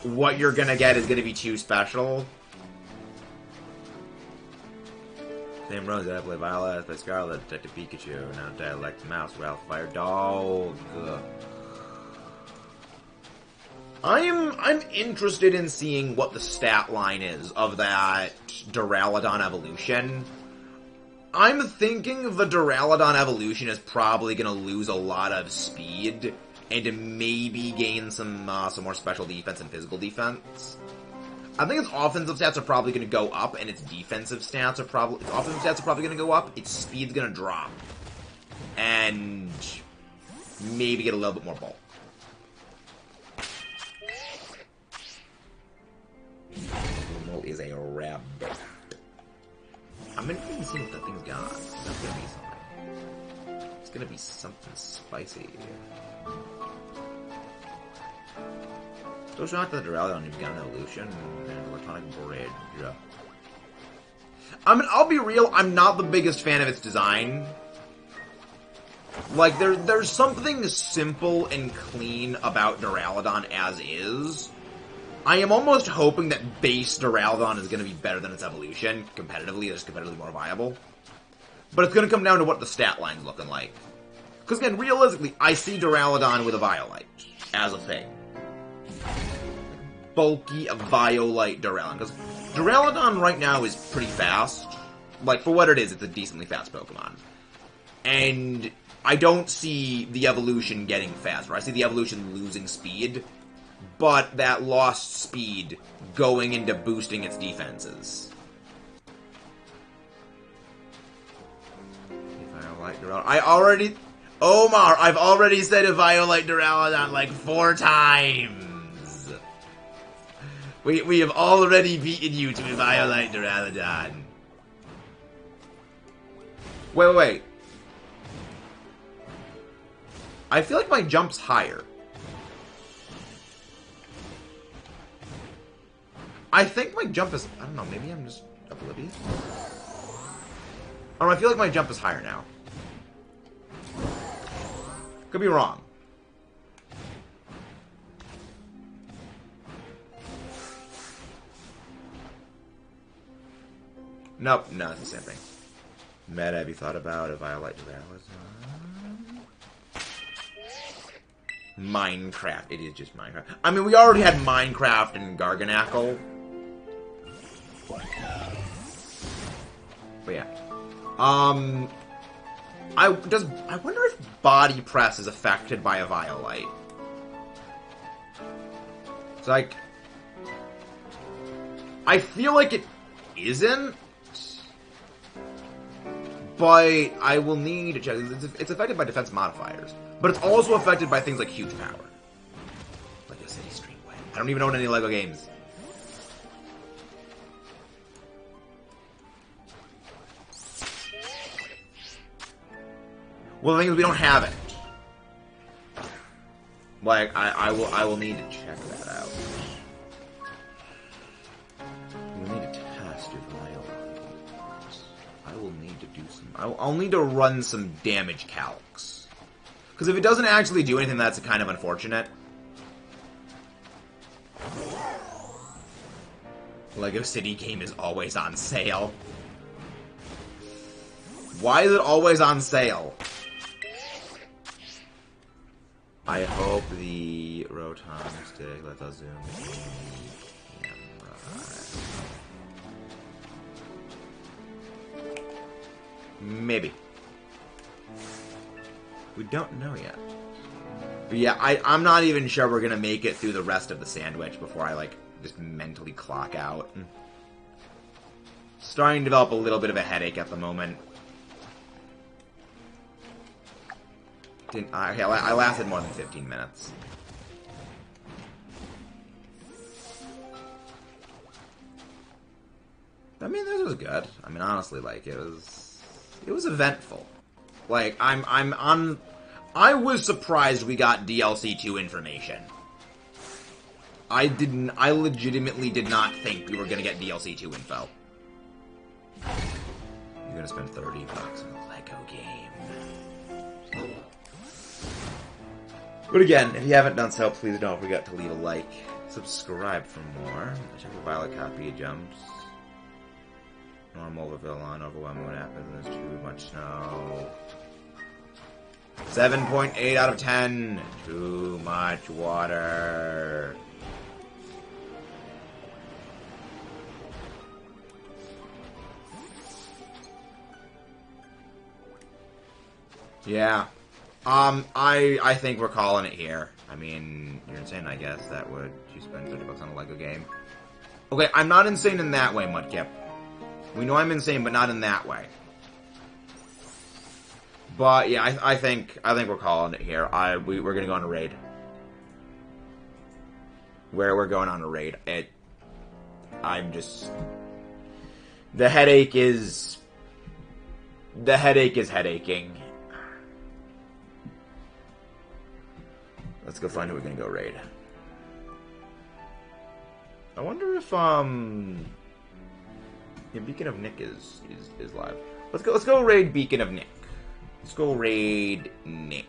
what you're gonna get is gonna be too special. Same Rose, I play Violet, I play Scarlet, Detective Pikachu, now Dialect Mouse, Ralph Fire Dog. I'm interested in seeing what the stat line is of that Duraludon evolution. I'm thinking the Duraludon evolution is probably gonna lose a lot of speed and maybe gain some more special defense and physical defense. I think its offensive stats are probably going to go up, and its defensive stats are probably going to go up. Its speed's going to drop, and maybe get a little bit more bulk. Lumo is a rabbit. I'm interested in seeing what that thing's got. That's going to be something. It's going to be something spicy. Still shocked that the Duraludon even got an evolution and Electronic Bridge. I mean, I'll be real, I'm not the biggest fan of its design. Like, there's something simple and clean about Duraludon as is. I am almost hoping that base Duraludon is going to be better than its evolution, competitively, it's competitively more viable. But it's going to come down to what the stat line's looking like. Because again, realistically, I see Duraludon with a Violite as a thing. Bulky Violite Duraludon. Because Duraludon right now is pretty fast. Like, for what it is, it's a decently fast Pokemon. And I don't see the evolution getting faster. I see the evolution losing speed, but that lost speed going into boosting its defenses. Violite Duraludon. Omar, I've already said a Violite Duraludon like 4 times. We have already beaten you to a Violite Duraludon. Wait. I feel like my jump's higher. I think my jump is... I don't know, maybe I'm just oblivious? I feel like my jump is higher now. Could be wrong. Nope, no, it's the same thing. Meta, have you thought about a Violet Duraludon? Minecraft. It is just Minecraft. I mean, we already had Minecraft and Garganackle. But yeah. I wonder if Body Press is affected by a Violite. It's like... I feel like it isn't, but I will need to check. It's affected by defense modifiers, but it's also affected by things like huge power. Lego City Streetway. I don't even own any Lego games. Well, the thing is, we don't have it. Like, I will need to check that out. You'll need to test your Violet. I will need to do some... I'll need to run some damage calcs. Because if it doesn't actually do anything, that's kind of unfortunate. Lego City game is always on sale. Why is it always on sale? I hope the Rotom stick lets us zoom in. Maybe. We don't know yet. But yeah, I'm not even sure we're gonna make it through the rest of the sandwich before I, like, just mentally clock out. Starting to develop a little bit of a headache at the moment. I lasted more than 15 minutes. I mean, this was good. I mean, honestly, like, it was eventful. Like, I was surprised we got DLC 2 information. I legitimately did not think we were gonna get DLC 2 info. You're gonna spend $30 on a Lego game. But again, if you haven't done so, please don't forget to leave a like. Subscribe for more. Check the Violet copy of jumps. Normal, Vivillon, overwhelming what happens. There's too much snow. 7.8 out of 10. Too much water. Yeah. I think we're calling it here. I mean, you're insane, I guess. That would you spend $30 on a Lego game? Okay, I'm not insane in that way, Mudkip. We know I'm insane, but not in that way. But yeah, I think we're calling it here. We're gonna go on a raid. We're going on a raid. I'm just the headache is headacheing. Let's go find who we're gonna go raid. I wonder if yeah, Beacon of Nick is live. Let's go raid Beacon of Nick. Let's go raid Nick.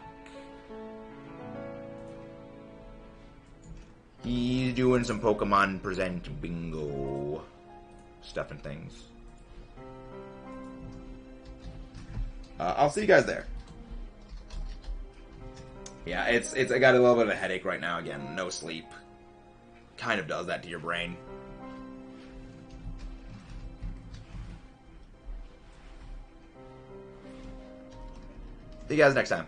He's doing some Pokemon Present bingo stuff and things. I'll see you guys there. Yeah, I got a little bit of a headache right now again. No sleep. Kind of does that to your brain. See you guys next time.